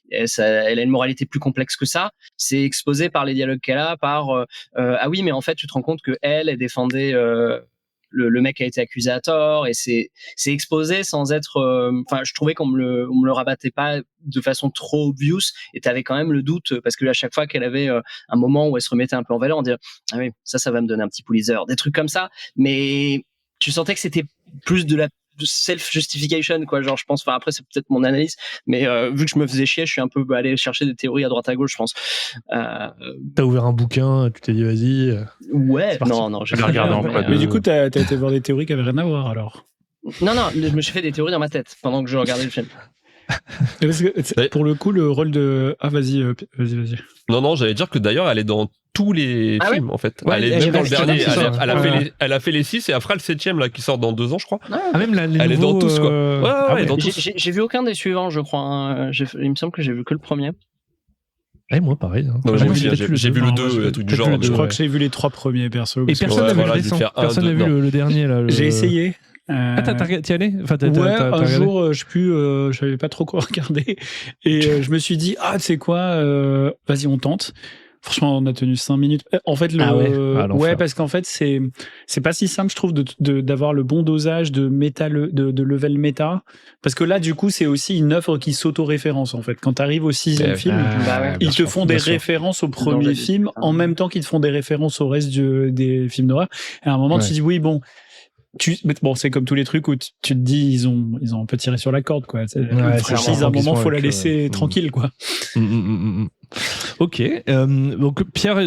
elle a une moralité plus complexe que ça. C'est exposé par les dialogues qu'elle a, par ah oui mais en fait tu te rends compte que elle défendait le mec a été accusé à tort, et c'est exposé sans être enfin je trouvais qu'on me le rabattait pas de façon trop obvious, et t'avais quand même le doute parce que à chaque fois qu'elle avait un moment où elle se remettait un peu en valeur, on dirait ah oui ça va me donner un petit Pulitzer, des trucs comme ça, mais tu sentais que c'était plus de la self-justification, quoi, genre je pense, enfin après c'est peut-être mon analyse, mais vu que je me faisais chier, je suis un peu allé chercher des théories à droite à gauche, je pense. T'as ouvert un bouquin, tu t'es dit vas-y. Ouais, non, j'ai regardé en mais, Mais du coup, t'as été voir des théories qui avaient rien à voir alors. Non, je me suis fait des théories dans ma tête pendant que je regardais le film. Parce que, pour le coup, le rôle de... Ah, vas-y. Non, j'allais dire que d'ailleurs, elle est dans tous les films, en fait. Ouais, elle est même dans le dernier. Elle a fait les 6 et après le 7ème, là, qui sort dans 2 ans, je crois. Même les elle nouveaux, est dans tous, quoi. Ouais, dans tous. J'ai vu aucun des suivants, je crois. Hein. Il me semble que j'ai vu que le premier. Ouais, moi, pareil. Hein. Non, j'ai vu le 2, un truc du genre. Je crois que j'ai vu les 3 premiers, perso. Et personne n'a vu le récent. Personne n'a vu le dernier, là. J'ai essayé. Ah, t'y allais, enfin, un jour, je sais plus, je savais pas trop quoi regarder, et je me suis dit, tu sais quoi, vas-y, on tente. Franchement, on a tenu 5 minutes. En fait, parce qu'en fait, c'est pas si simple, je trouve, d'avoir le bon dosage de level méta. Parce que là, du coup, c'est aussi une œuvre qui s'auto-référence, en fait. Quand t'arrives au 6e film, ils te font des références au premier film, en même temps qu'ils te font des références au reste des films d'horreur. Et à un moment, tu te dis, oui, bon, c'est comme tous les trucs où tu te dis ils ont un peu tiré sur la corde, quoi. Une franchise, à un moment faut la laisser tranquille, quoi. Ok, donc Pierre,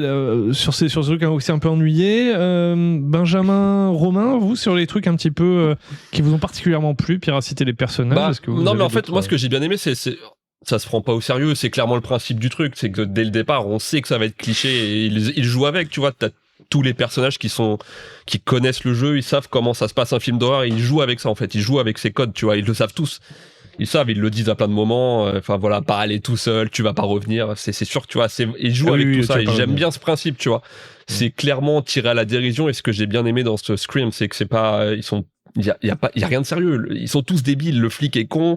sur ce truc aussi un peu ennuyé, Benjamin, Romain, vous sur les trucs un petit peu qui vous ont particulièrement plu. Pierre a cité les personnages. Non, mais en fait, moi ce que j'ai bien aimé, c'est ça se prend pas au sérieux, c'est clairement le principe du truc, c'est que dès le départ on sait que ça va être cliché et ils jouent avec, tu vois. T'as tous les personnages qui connaissent le jeu, ils savent comment ça se passe un film d'horreur, et ils jouent avec ça, en fait, ils jouent avec ces codes, tu vois, ils le savent tous, ils savent, ils le disent à plein de moments, enfin voilà, pas aller tout seul, tu vas pas revenir, c'est sûr, tu vois, ils jouent avec tout ça, et j'aime bien ce principe, tu vois, c'est clairement tiré à la dérision, et ce que j'ai bien aimé dans ce Scream, c'est que c'est pas, il y a rien de sérieux, ils sont tous débiles, le flic est con,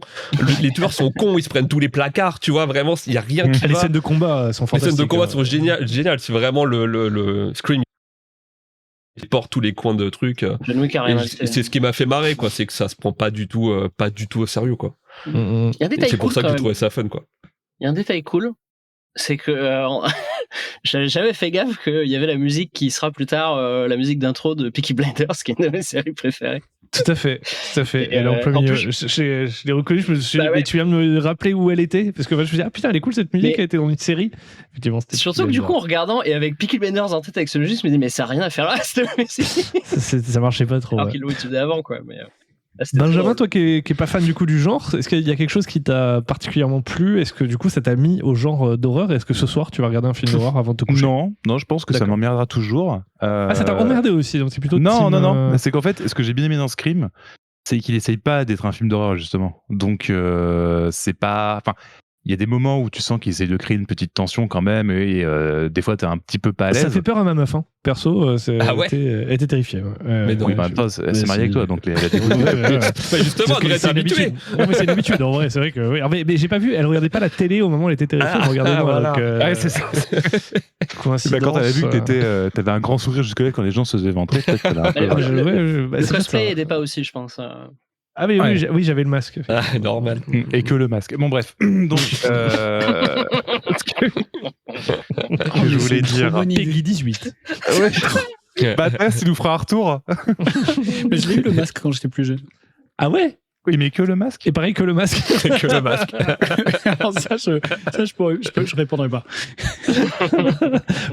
les tueurs sont cons, ils se prennent tous les placards, tu vois, vraiment, il y a rien qui va. Les scènes de combat sont fantastiques. Les scènes de combat sont géniales, c'est vraiment le Scream, il porte tous les coins de trucs. C'est ce qui m'a fait marrer, quoi, c'est que ça se prend pas du tout au sérieux, quoi. C'est pour ça que j'ai trouvé ça fun, quoi. Il y a un détail cool, c'est que j'avais jamais fait gaffe qu'il y avait la musique qui sera plus tard la musique d'intro de Peaky Blinders, qui est une de mes séries préférées. Tout à fait. Et là, en plein milieu, je l'ai reconnu, je me suis dit, mais tu viens de me rappeler où elle était, parce que je me suis dit, ah putain, elle est cool cette musique, elle était dans une série. Effectivement, surtout que du coup, en regardant, et avec Peaky Blinders en tête avec ce logique, je me dis, mais ça n'a rien à faire là, cette musique. Ça marchait pas trop. Alors qu'ils l'ont utilisé avant, quoi. Mais, Benjamin, toi qui est pas fan du coup du genre, est-ce qu'il y a quelque chose qui t'a particulièrement plu? Est-ce que du coup ça t'a mis au genre d'horreur? Est-ce que ce soir tu vas regarder un film d'horreur avant de te coucher? Non, je pense que ça m'emmerdera toujours. Ça t'a emmerdé aussi, donc c'est plutôt Non. C'est qu'en fait, ce que j'ai bien aimé dans Scream, c'est qu'il essaye pas d'être un film d'horreur, justement. Donc c'est pas... Enfin, il y a des moments où tu sens qu'il essaye de créer une petite tension quand même, et des fois t'es un petit peu pas à l'aise. Ça fait peur à ma meuf, hein. Perso, elle était terrifiée. Mais non, c'est marié avec toi, donc elle a des justement, c'est une habitude. C'est une habitude, en vrai, c'est vrai que... Oui. Mais j'ai pas vu, elle regardait pas la télé au moment où elle était terrifiée, elle regardait moi. Voilà. C'est ça. Quand t'avais vu que t'avais un grand sourire jusque-là quand les gens se faisaient ventrer, peut-être que là... Le cosplay aidait pas aussi, je pense. Ah mais Ouais. oui, j'avais le masque. Ah, normal. Et que le masque. Bon, bref. Donc, ce que je voulais dire. Peggy 18. Ouais. Bah, Tess, il nous fera un retour. Mais je l'ai eu le masque quand j'étais plus jeune. Ah ouais. Oui, mais que le masque. Et pareil que le masque. Que le masque. Alors ça, je répondrai pas. Toi,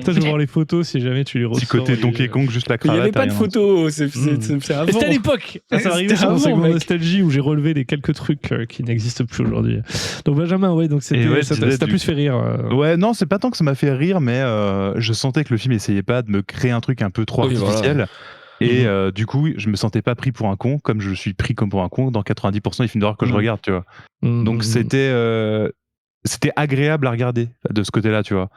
je vais voir les photos si jamais tu les ressors. Petit côté Donkey Kong, juste la Il n'y cravate. avait pas de rien. photos, c'est avant. C'était à l'époque. Ça arrivait C'était sur mon avant, segment mec. nostalgie où j'ai relevé des quelques trucs qui n'existent plus aujourd'hui. Donc Benjamin, ouais, donc c'était Et ouais, ça je t'a disais, plus fait rire. Ouais, non, c'est pas tant que ça m'a fait rire, mais je sentais que le film essayait pas de me créer un truc un peu trop Oui, artificiel. Et du coup, je me sentais pas pris pour un con, comme je suis pris comme pour un con dans 90% des films d'horreur que je regarde, tu vois. Donc c'était agréable à regarder de ce côté-là, tu vois.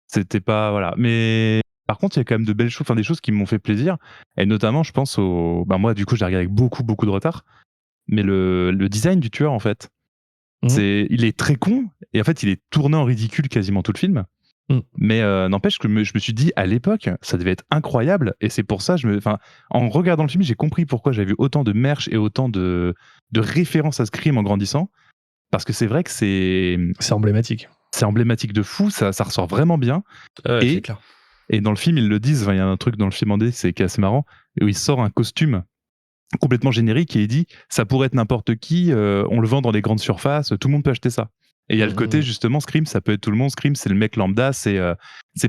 C'était pas voilà, mais par contre, il y a quand même de belles choses, enfin des choses qui m'ont fait plaisir, et notamment, je pense au, moi, du coup, je l'ai regardé avec beaucoup de retard, mais le design du tueur, en fait, il est très con, et en fait, il est tourné en ridicule quasiment tout le film. Mais n'empêche que je me suis dit à l'époque, ça devait être incroyable, et c'est pour ça, en regardant le film, j'ai compris pourquoi j'avais vu autant de merch et autant de références à Scream en grandissant, parce que c'est vrai que c'est emblématique. C'est emblématique de fou, ça ressort vraiment bien. Ouais, c'est clair. Et dans le film, ils le disent, il y a un truc dans le film andé, c'est qui est assez marrant, où il sort un costume complètement générique et il dit ça pourrait être n'importe qui, on le vend dans les grandes surfaces, tout le monde peut acheter ça. Et il y a le côté justement Scream, ça peut être tout le monde. Scream, c'est le mec lambda, c'est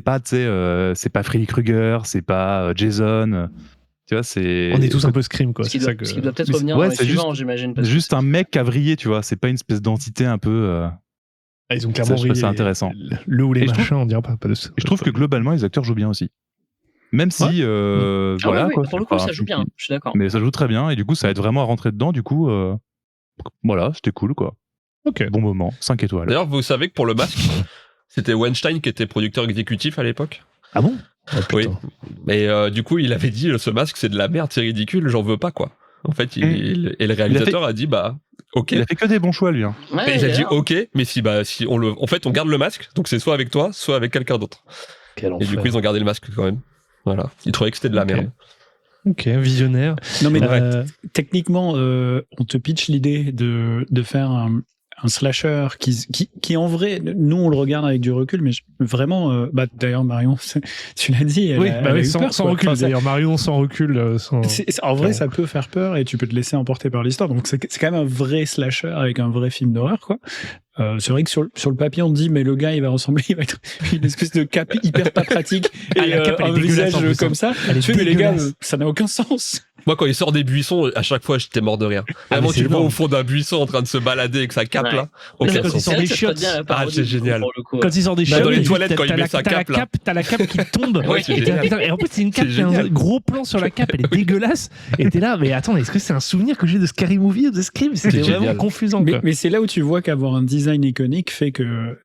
pas, tu sais, c'est pas Freddy Krueger, c'est pas Jason. Tu vois, c'est. On est tous un peu Scream, quoi. Ce qui doit peut-être revenir ouais, dans les c'est suivants, j'imagine. C'est juste un mec cavrier, tu vois. C'est pas une espèce d'entité un peu. Ils ont clairement je trouve ça intéressant. Le ou les Et machins, on dirait pas de ça. Je trouve que globalement, les acteurs jouent bien aussi. Même si, voilà, oui, quoi, pour le coup, ça joue bien. Je suis d'accord. Mais ça joue très bien, et du coup, ça aide vraiment à rentrer dedans. Du coup, voilà, c'était cool, quoi. Ok. Bon moment, 5 étoiles. D'ailleurs, vous savez que pour le masque, c'était Weinstein qui était producteur exécutif à l'époque. Ah bon? Oui. Mais du coup, il avait dit ce masque, c'est de la merde, c'est ridicule, j'en veux pas, quoi. En fait, et le réalisateur a dit, bah, ok. Il a fait que des bons choix, lui. Hein. Ouais, Et il a dit, ok, mais si en fait, on garde le masque, donc c'est soit avec toi, soit avec quelqu'un d'autre. Et du coup, ils ont gardé le masque quand même. Voilà. Ils trouvaient que c'était de la merde. Ok, visionnaire. Non, mais techniquement, on te pitch l'idée de faire un slasher qui en vrai, nous on le regarde avec du recul, mais vraiment, d'ailleurs Marion, tu l'as dit, elle a eu peur, sans recul. D'ailleurs Marion, sans recul. En vrai, ça peut faire peur et tu peux te laisser emporter par l'histoire. Donc c'est quand même un vrai slasher avec un vrai film d'horreur, quoi. C'est vrai que sur le papier on dit mais le gars il va être une espèce de cape hyper pas pratique et la cape, un visage comme ça. Mais les gars, ça n'a aucun sens. Moi, quand il sort des buissons, à chaque fois, j'étais mort de rire. Vraiment, tu le vois au fond d'un buisson en train de se balader avec sa cape, là. Quand il sort des chiottes. Ah, c'est génial. Quand il sort des chiottes. Dans les toilettes, quand il met sa cape, là. T'as la cape qui tombe. Ouais, et en plus, c'est une cape, il y a un gros plan sur la cape, elle est dégueulasse. Et t'es là, mais attends, est-ce que c'est un souvenir que j'ai de Scary Movie ou de Scream? C'était vraiment confusant. Mais c'est là où tu vois qu'avoir un design iconique fait que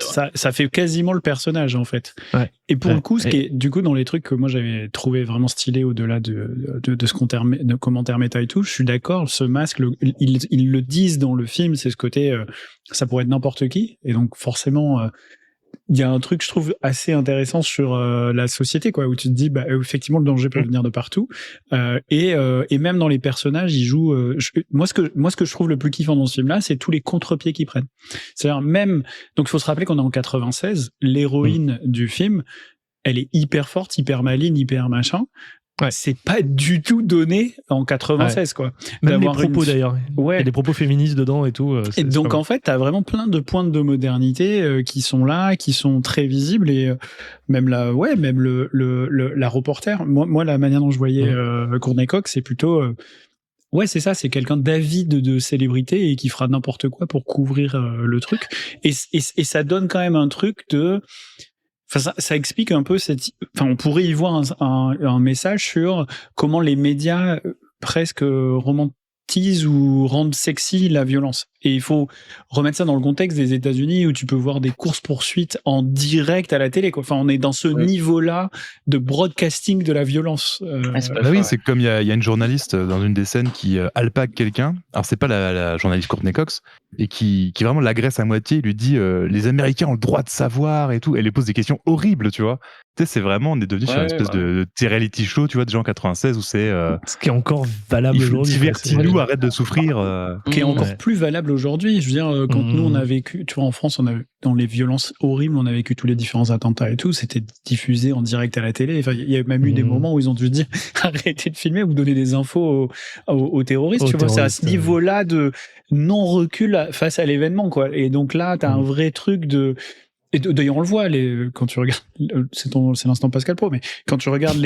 ça fait quasiment le personnage en fait. Ouais. Et pour le coup, ce qui est du coup dans les trucs que moi j'avais trouvé vraiment stylé au-delà de ce commentaire méta et tout, je suis d'accord. Ce masque, ils le disent dans le film, c'est ce côté, ça pourrait être n'importe qui, et donc forcément. Il y a un truc, je trouve, assez intéressant sur la société, quoi, où tu te dis, effectivement, le danger peut venir de partout. Et même dans les personnages, ils jouent. Moi, ce que je trouve le plus kiffant dans ce film-là, c'est tous les contre-pieds qu'ils prennent. C'est-à-dire même. Donc, il faut se rappeler qu'on est en 96. L'héroïne du film, elle est hyper forte, hyper maligne, hyper machin. Ouais. C'est pas du tout donné en 96, quoi. Même les propos d'ailleurs. Ouais. Il y a des propos féministes dedans et tout. Et donc en fait, t'as vraiment plein de pointes de modernité qui sont là, qui sont très visibles, et même la reporter. Moi, la manière dont je voyais Courtney Cox, c'est plutôt. Ouais, c'est ça, c'est quelqu'un d'avide de célébrité et qui fera n'importe quoi pour couvrir le truc. Et ça donne quand même un truc de. Enfin, ça explique un peu on pourrait y voir un message sur comment les médias presque romantisent ou rendent sexy la violence. Et il faut remettre ça dans le contexte des États-Unis où tu peux voir des courses-poursuites en direct à la télé, quoi. Enfin, on est dans ce niveau-là de broadcasting de la violence. C'est comme il y a une journaliste dans une des scènes qui alpague quelqu'un. Alors, c'est pas la journaliste Courtney Cox, et qui vraiment l'agresse à moitié. Il lui dit les Américains ont le droit de savoir et tout. Elle lui pose des questions horribles, tu vois. Tu sais, c'est vraiment, on est devenu sur une espèce de reality show, tu vois, déjà en 96 où c'est. Ce qui est encore valable aujourd'hui. Divertis-nous, arrête de souffrir. Qui est encore plus valable aujourd'hui. Je veux dire, quand nous on a vécu, tu vois, en France, on a dans les violences horribles, on a vécu tous les différents attentats et tout. C'était diffusé en direct à la télé. Enfin, il y a même eu des moments où ils ont dû dire arrêtez de filmer ou donner des infos aux terroristes. Tu vois, c'est à ce niveau-là de non recul face à l'événement, quoi. Et donc là, t'as un vrai truc de. Et d'ailleurs, on le voit, quand tu regardes, c'est l'instant Pascal Pro, mais quand tu regardes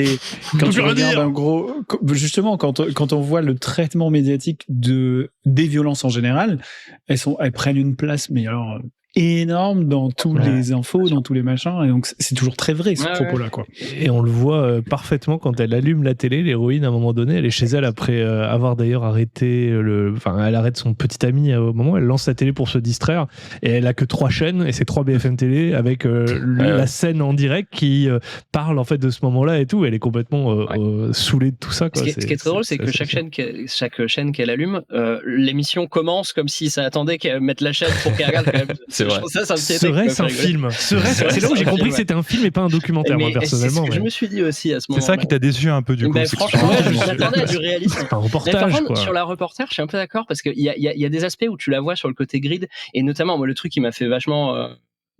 quand tu regardes un gros, justement, quand on voit le traitement médiatique des violences en général, elles prennent une place, mais alors, énorme dans tous les infos, dans tous les machins, et donc c'est toujours très vrai ce propos-là, quoi. Et on le voit parfaitement quand elle allume la télé, l'héroïne à un moment donné, elle est chez elle après avoir d'ailleurs arrêté elle arrête son petit ami au moment, elle lance la télé pour se distraire et elle a que 3 chaînes et c'est 3 BFM TV avec la scène en direct qui parle en fait de ce moment-là et tout. Elle est complètement saoulée de tout ça, quoi. Ce qui est très drôle, c'est que chaque chaîne qu'elle allume, l'émission commence comme si ça attendait qu'elle mette la chaîne pour qu'elle regarde quand même. C'est vrai. Serait-ce un film? C'est là où j'ai compris que c'était un film et pas un documentaire, moi, personnellement. C'est ce que je me suis dit aussi à ce moment-là. C'est ça qui t'a déçu un peu, du coup. Franchement, je m'attendais à du réalisme. C'est un reportage, par contre, quoi. sur la reporter, je suis un peu d'accord parce qu'il y a des aspects où tu la vois sur le côté grid, et notamment, moi, le truc qui m'a fait vachement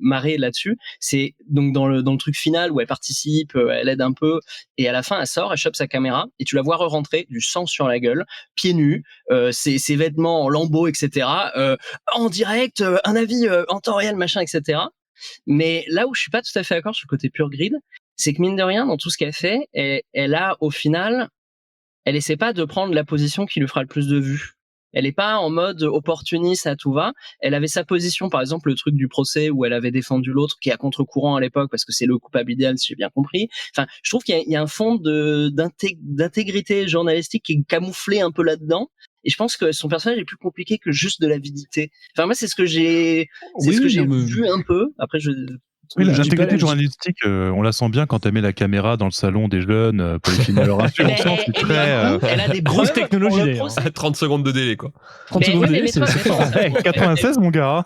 marrer là-dessus, c'est donc dans le truc final où elle participe, elle aide un peu, et à la fin, elle sort, elle chope sa caméra, et tu la vois re-rentrer, du sang sur la gueule, pieds nus, ses vêtements en lambeaux, etc., en direct, un avis en temps réel, machin, etc. Mais là où je suis pas tout à fait d'accord sur le côté pure grid, c'est que mine de rien, dans tout ce qu'elle fait, elle a, au final, elle essaie pas de prendre la position qui lui fera le plus de vues. Elle est pas en mode opportuniste à tout va. Elle avait sa position, par exemple, le truc du procès où elle avait défendu l'autre, qui est à contre-courant à l'époque parce que c'est le coupable idéal, si j'ai bien compris. Enfin, je trouve qu'il y a un fond d'intégrité journalistique qui est camouflé un peu là-dedans. Et je pense que son personnage est plus compliqué que juste de l'avidité. Enfin, moi, c'est ce que j'ai vu un peu. Après, oui, l'intégrité journalistique, on la sent bien quand elle met la caméra dans le salon des jeunes pour les filmer à leur insu. C'est très. Elle a des grosses technologies d'ailleurs. 30 secondes de délai, quoi. 30 secondes de délai, c'est fort. 96, mon gars.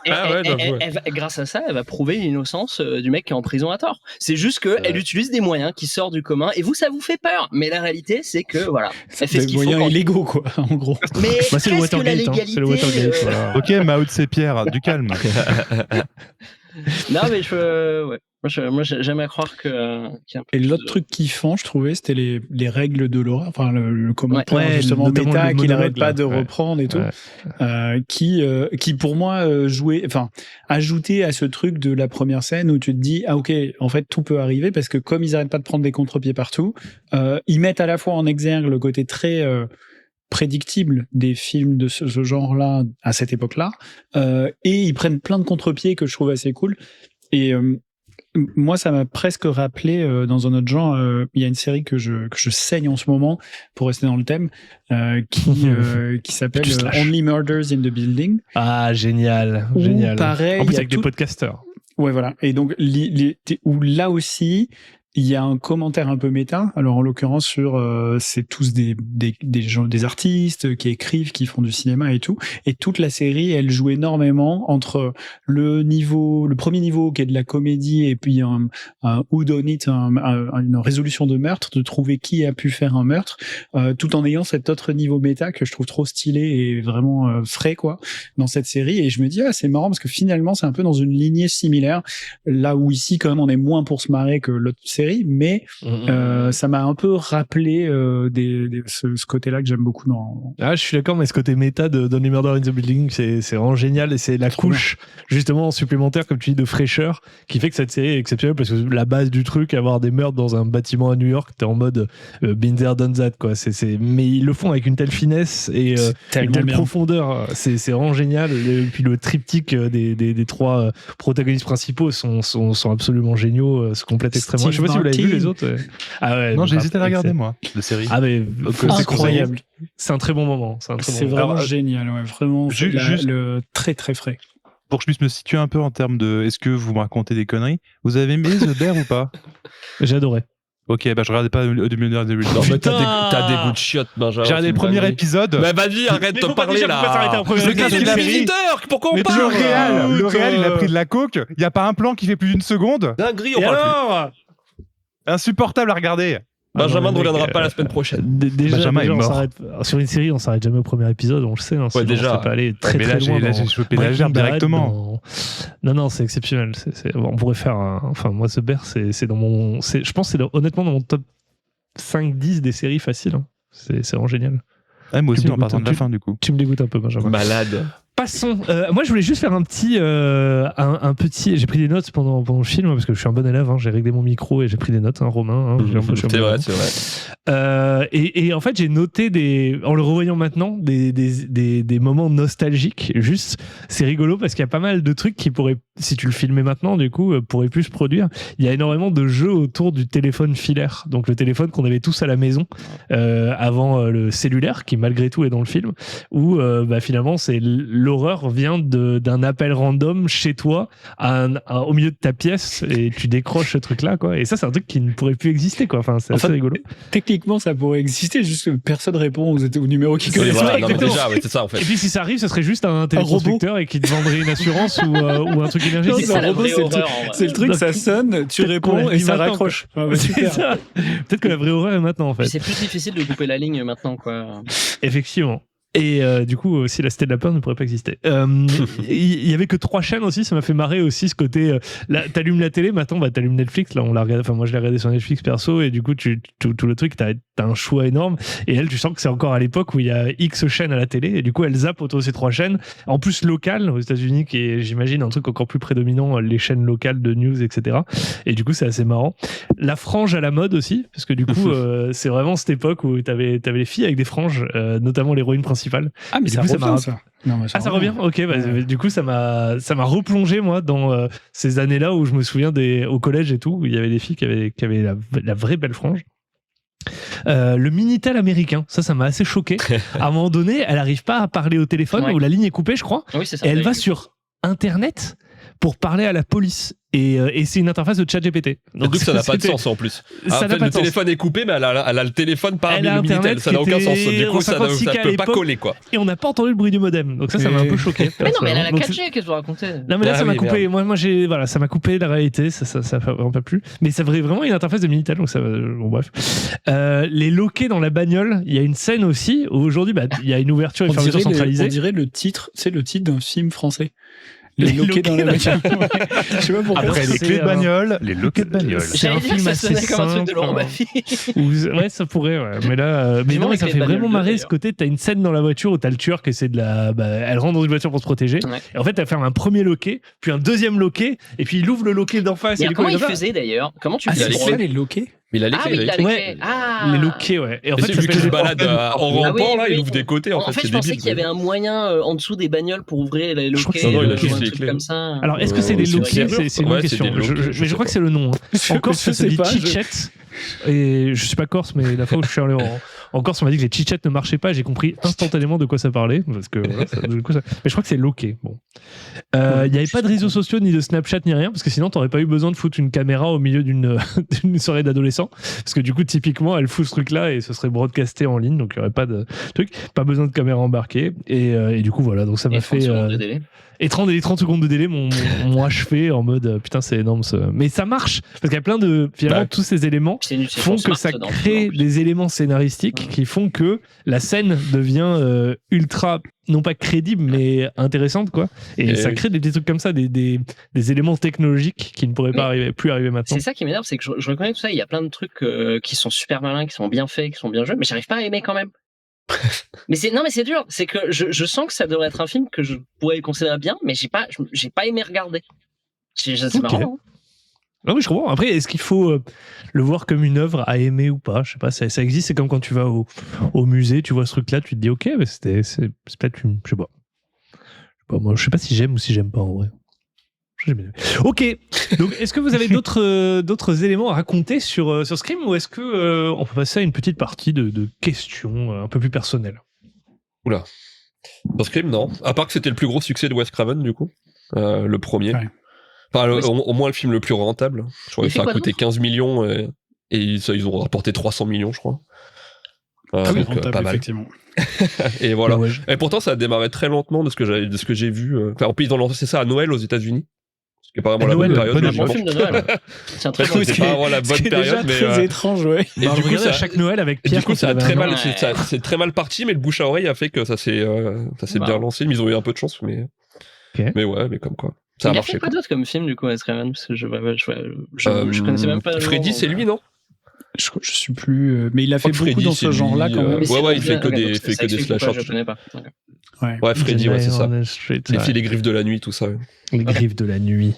Grâce à ça, elle va prouver l'innocence du mec qui est en prison à tort. C'est juste qu'elle utilise des moyens qui sortent du commun, et ça vous fait peur. Mais la réalité, c'est que voilà, elle fait ce qu'il faut. Des moyens illégaux, quoi, en gros. Mais c'est le Watergate. C'est le Watergate. Ok, Mao Tse Pierre, du calme. Non, mais moi j'aime à croire que. Et l'autre truc kiffant, je trouvais, c'était les règles de l'horreur, enfin le commentaire justement méta qu'il n'arrête pas de reprendre et tout, qui pour moi ajoutait à ce truc de la première scène où tu te dis ok, en fait tout peut arriver, parce que comme ils n'arrêtent pas de prendre des contre-pieds partout, ils mettent à la fois en exergue le côté très prédictible des films de ce genre-là à cette époque-là, et ils prennent plein de contre-pieds que je trouve assez cool. Et moi, ça m'a presque rappelé, dans un autre genre, il y a une série que je saigne en ce moment, pour rester dans le thème, qui s'appelle Only Murders in the Building. Ah, génial. Pareil, en plus, avec des podcasteurs. Ouais, voilà. Et donc, où là aussi, il y a un commentaire un peu méta. Alors, en l'occurrence, c'est tous des gens, des artistes qui écrivent, qui font du cinéma et tout. Et toute la série, elle joue énormément entre le premier niveau qui est de la comédie, et puis un who done it, une résolution de meurtre, de trouver qui a pu faire un meurtre, tout en ayant cet autre niveau méta que je trouve trop stylé et vraiment frais, quoi, dans cette série. Et je me dis, c'est marrant parce que finalement, c'est un peu dans une lignée similaire. Là où ici, quand même, on est moins pour se marrer que l'autre série, mais ça m'a un peu rappelé ce côté-là que j'aime beaucoup dans. Ah, je suis d'accord, mais ce côté méta de Only Murder in the Building, c'est vraiment génial, et c'est la couche justement supplémentaire, comme tu dis, de fraîcheur qui fait que cette série est exceptionnelle, parce que la base du truc, avoir des meurtres dans un bâtiment à New York, t'es en mode been there, done that, quoi. Mais ils le font avec une telle finesse et une telle profondeur, c'est vraiment génial. Et puis le triptyque des 3 protagonistes principaux sont absolument géniaux, se complètent extrêmement. Je sais pas si vous l'avez vu, les autres. Ah ouais, non, j'ai hésité à regarder, moi, la série. Ah, mais c'est incroyable. C'est un très bon moment. C'est vraiment génial, ouais, vraiment. Juste très très frais. Pour que je puisse me situer un peu en termes de est-ce que vous me racontez des conneries, vous avez aimé The Bear ou pas? J'ai adoré. Ok, je regardais pas The Millionaire de Non, mais t'as des bouts de chiottes, Benjamin. J'ai regardé le premier épisode. Mais vas-y, arrête de parler là. Le gars, il a visiteurs, pourquoi on parle? Le réel, il a pris de la coke. Il y a pas un plan qui fait plus d'une seconde. Dinguerie, on parle plus. Insupportable à regarder. Benjamin non, ne reviendra mec, pas la semaine prochaine. Déjà, Benjamin est on mort. s'arrête sur une série, on s'arrête jamais au premier épisode, on le sait. Sinon, déjà. ça peut aller très mais là, très loin. j'ai chopé la Breaking gerbe Bad, directement. Non, c'est exceptionnel. On pourrait faire. Enfin, moi, The Bear, c'est dans mon. Je pense que c'est honnêtement dans mon top 5-10 des séries faciles. Hein. C'est vraiment génial. Ah, moi aussi, Tu me en partant de la dégoûtes, fin, du coup. Tu me dégoûtes un peu, Benjamin. Malade. Passons. Moi, je voulais juste faire un petit. J'ai pris des notes pendant le film parce que je suis un bon élève. Hein, j'ai réglé mon micro et j'ai pris des notes, hein, Romain. Hein, C'est vrai. Et en fait, j'ai noté en le revoyant maintenant des moments nostalgiques. Juste, c'est rigolo parce qu'il y a pas mal de trucs qui pourraient, si tu le filmais maintenant, du coup, pourraient plus se produire. Il y a énormément de jeux autour du téléphone filaire. Donc le téléphone qu'on avait tous à la maison avant le cellulaire, qui malgré tout est dans le film, où finalement c'est l'horreur vient d'un appel random chez toi au milieu de ta pièce et tu décroches ce truc-là, quoi. Et ça, c'est un truc qui ne pourrait plus exister, quoi. Enfin, c'est assez rigolo. Techniquement, ça pourrait exister, juste que personne répond au numéro qui connaît Voilà, pas. non, mais déjà, ouais, c'est ça en fait. Et puis si ça arrive, ce serait juste un téléconstructeur et qui te vendrait une assurance ou un truc énergétique. C'est ça la robot, vraie c'est le horreur. truc- en vrai. C'est le truc, ça sonne, tu Peut-être qu'on réponds l'a et dit ça maintenant, raccroche. Ah bah, C'est super. ça. Peut-être que la vraie horreur est maintenant, en Puis fait. c'est plus difficile de couper la ligne maintenant, quoi. Effectivement. Et du coup, aussi, la Cité de la Peur ne pourrait pas exister. Il y avait que 3 chaînes aussi, ça m'a fait marrer aussi ce côté. Là, t'allumes la télé, maintenant, t'allumes Netflix. Là, on l'a regardé. Enfin, moi, je l'ai regardé sur Netflix perso, et du coup, tout le truc, t'as un choix énorme. Et elle, tu sens que c'est encore à l'époque où il y a X chaînes à la télé, et du coup, elle zappe autour de ces 3 chaînes. En plus, locales aux États-Unis, qui est, j'imagine, un truc encore plus prédominant, les chaînes locales de news, etc. Et du coup, c'est assez marrant. La frange à la mode aussi, parce que du coup, c'est vraiment cette époque où t'avais les filles avec des franges, notamment l'héroïne principale. Ah, mais Et du ça coup, ça revient, m'a- ça. Non, mais Ah, ça revient. Ok, du coup, ça m'a replongé, moi, dans ces années-là où je me souviens au collège et tout, où il y avait des filles qui avaient la vraie belle frange. Le Minitel américain, ça m'a assez choqué. À un moment donné, elle n'arrive pas à parler au téléphone, Ouais. où la ligne est coupée, je crois, Oui, c'est ça. et elle va sur Internet pour parler à la police. Et c'est une interface de ChatGPT. Donc ça n'a pas de c'était- sens en plus. Ça En n'a fait, pas le de sens. téléphone est coupé, mais elle a le téléphone parmi Elle a le Minitel. Internet Ça n'a qui aucun sens. était Du coup, en ça 56K à peut pas l'époque. coller, quoi. Et on n'a pas entendu le bruit du modem. Donc ça m'a un peu choqué. Mais non, mais elle a la Donc, 4G, qu'est-ce que vous racontez? Non mais là Ah ça m'a oui, coupé. Moi ça m'a coupé la réalité. Ça fait vraiment pas plus. Mais ça vrai vraiment une interface de Minitel. Donc ça, bon bref. Les loquets dans la bagnole. Il y a une scène aussi où aujourd'hui il y a une ouverture et On fermeture dirait centralisée. le titre, c'est le titre d'un film français. Les loquets dans la bagnole. Je sais pas pourquoi. Après, les c'est, clés de bagnole, les loquets de bagnole. C'est J'allais un dire que film ça assez sonnait comme un truc de simple, Laurent hein. Baffy. Ouais, ça pourrait. Ouais. Mais là, mais Dis-moi non, mais avec ça les fait bagnoles vraiment bleues, marrer ce d'ailleurs. côté. T'as une scène dans la voiture où t'as le tueur qui essaie elle rentre dans une voiture pour se protéger. Ouais. Et en fait, elle ferme un premier loquet, puis un deuxième loquet, et puis il ouvre le loquet d'en face. Mais et du coup, comment il est là. faisait d'ailleurs? Comment tu Ah, faisais c'est pour ça le- les loquets? Mais il a les Ah clés. oui, il a il a les les Ouais. clés. Ah. Les loquets, ouais. Et en clés. fait, C'est ça lui fait qui se des- balade en Ah rampant, oui, là, oui. il ouvre des côtés. En fait, je c'est pensais débile. qu'il y avait un moyen en dessous des bagnoles pour ouvrir les Je crois que loquets. c'est- non, il a ou juste un les truc clés. comme ça. Alors, est-ce que c'est des c'est loquets? vrai. C'est une Ouais, question. c'est des loquets, Mais je crois que c'est le nom. Hein. En Corse, ça se dit chitchet. Et je suis pas corse, mais la fois où je suis allé en Corse, on m'a dit que les chitchets ne marchaient pas. J'ai compris instantanément de quoi ça parlait. Parce que, voilà, du coup, mais je crois que c'est loquet. Bon. Il n'y avait pas de réseaux sociaux, ni de Snapchat, ni rien. Parce que sinon, t'aurais pas eu besoin de foutre une caméra au milieu d'une soirée d'adolescents. Parce que du coup, typiquement, elle fout ce truc-là et ce serait broadcasté en ligne. Donc, il n'y aurait pas de truc. Pas besoin de caméra embarquée. Et du coup, voilà. Donc, ça m'a Et 30 fait. secondes de délai. Et 30 secondes de délai m'ont achevé en mode putain, c'est énorme. Mais ça marche. Parce qu'il y a plein de. Finalement, Bah. tous ces éléments C'est nul, c'est font sur que ça Smart dans le film, crée en plus. des éléments scénaristiques qui font que la scène devient ultra, non pas crédible, mais intéressante, quoi. Et Et ça oui. crée des trucs comme ça, des éléments technologiques qui ne pourraient pas plus arriver maintenant. C'est ça qui m'énerve, c'est que je reconnais tout ça. Il y a plein de trucs qui sont super malins, qui sont bien faits, qui sont bien joués, mais j'arrive pas à aimer quand même. mais c'est dur. C'est que je sens que ça devrait être un film que je pourrais considérer bien, mais j'ai pas aimé regarder. C'est Ok. marrant. Hein. Non, mais je comprends. Après, est-ce qu'il faut le voir comme une œuvre à aimer ou pas? Je sais pas, ça existe. C'est comme quand tu vas au musée, tu vois ce truc-là, tu te dis ok, mais c'est peut-être une. Je sais pas. Moi, je sais pas si j'aime ou si j'aime pas en vrai. Ok. Donc, est-ce que vous avez d'autres éléments à raconter sur Scream ou est-ce que on peut passer à une petite partie de questions un peu plus personnelles? Oula. Dans Scream, non. À part que c'était le plus gros succès de Wes Craven, du coup. Le premier. Ouais. Enfin, Oui, au moins le film le plus rentable. Je crois Il que fait ça a quoi coûté d'autre 15 millions et ils ont rapporté 300 millions, je crois. Ah oui, donc, rentable, pas mal. effectivement. Et voilà. Ouais, Et pourtant, ça a démarré très lentement de ce que j'ai vu. Enfin, en plus, ils ont lancé ça à Noël aux États-Unis. qui est pas vraiment À la bonne Noël, période. Un bon film de Noël. C'est un très bon C'est film. pas vraiment la Ce bonne qui est déjà période, mais. très étrange, ouais. Et Bah, du je coup, regardais à ça, chaque Noël avec et Pierre. du coup, quand ça a il avait très un mal, an. c'est très mal parti, mais le bouche à oreille a fait que ça s'est bien lancé. Mais ils ont eu un peu de chance, mais. Ok. Mais ouais, mais comme quoi. Ça a Il a marché. fait quoi d'autre comme film du coup, Wes Craven, parce que je connaissais même pas. le Freddy, nom, c'est donc, lui, non? Je suis plus. Mais il a fait crois que beaucoup Freddy, dans ce c'est genre-là lui, quand même. Mais c'est Ouais, il bon, fait que ok, des- donc fait ça que des explique pourquoi slashers. Je connais pas. Ok. Ouais. Ouais, Freddy, ouais, c'est ça. Nightmare on Elm Street, Et ouais. puis les griffes de la nuit, tout ça. Ouais. Les griffes de la nuit.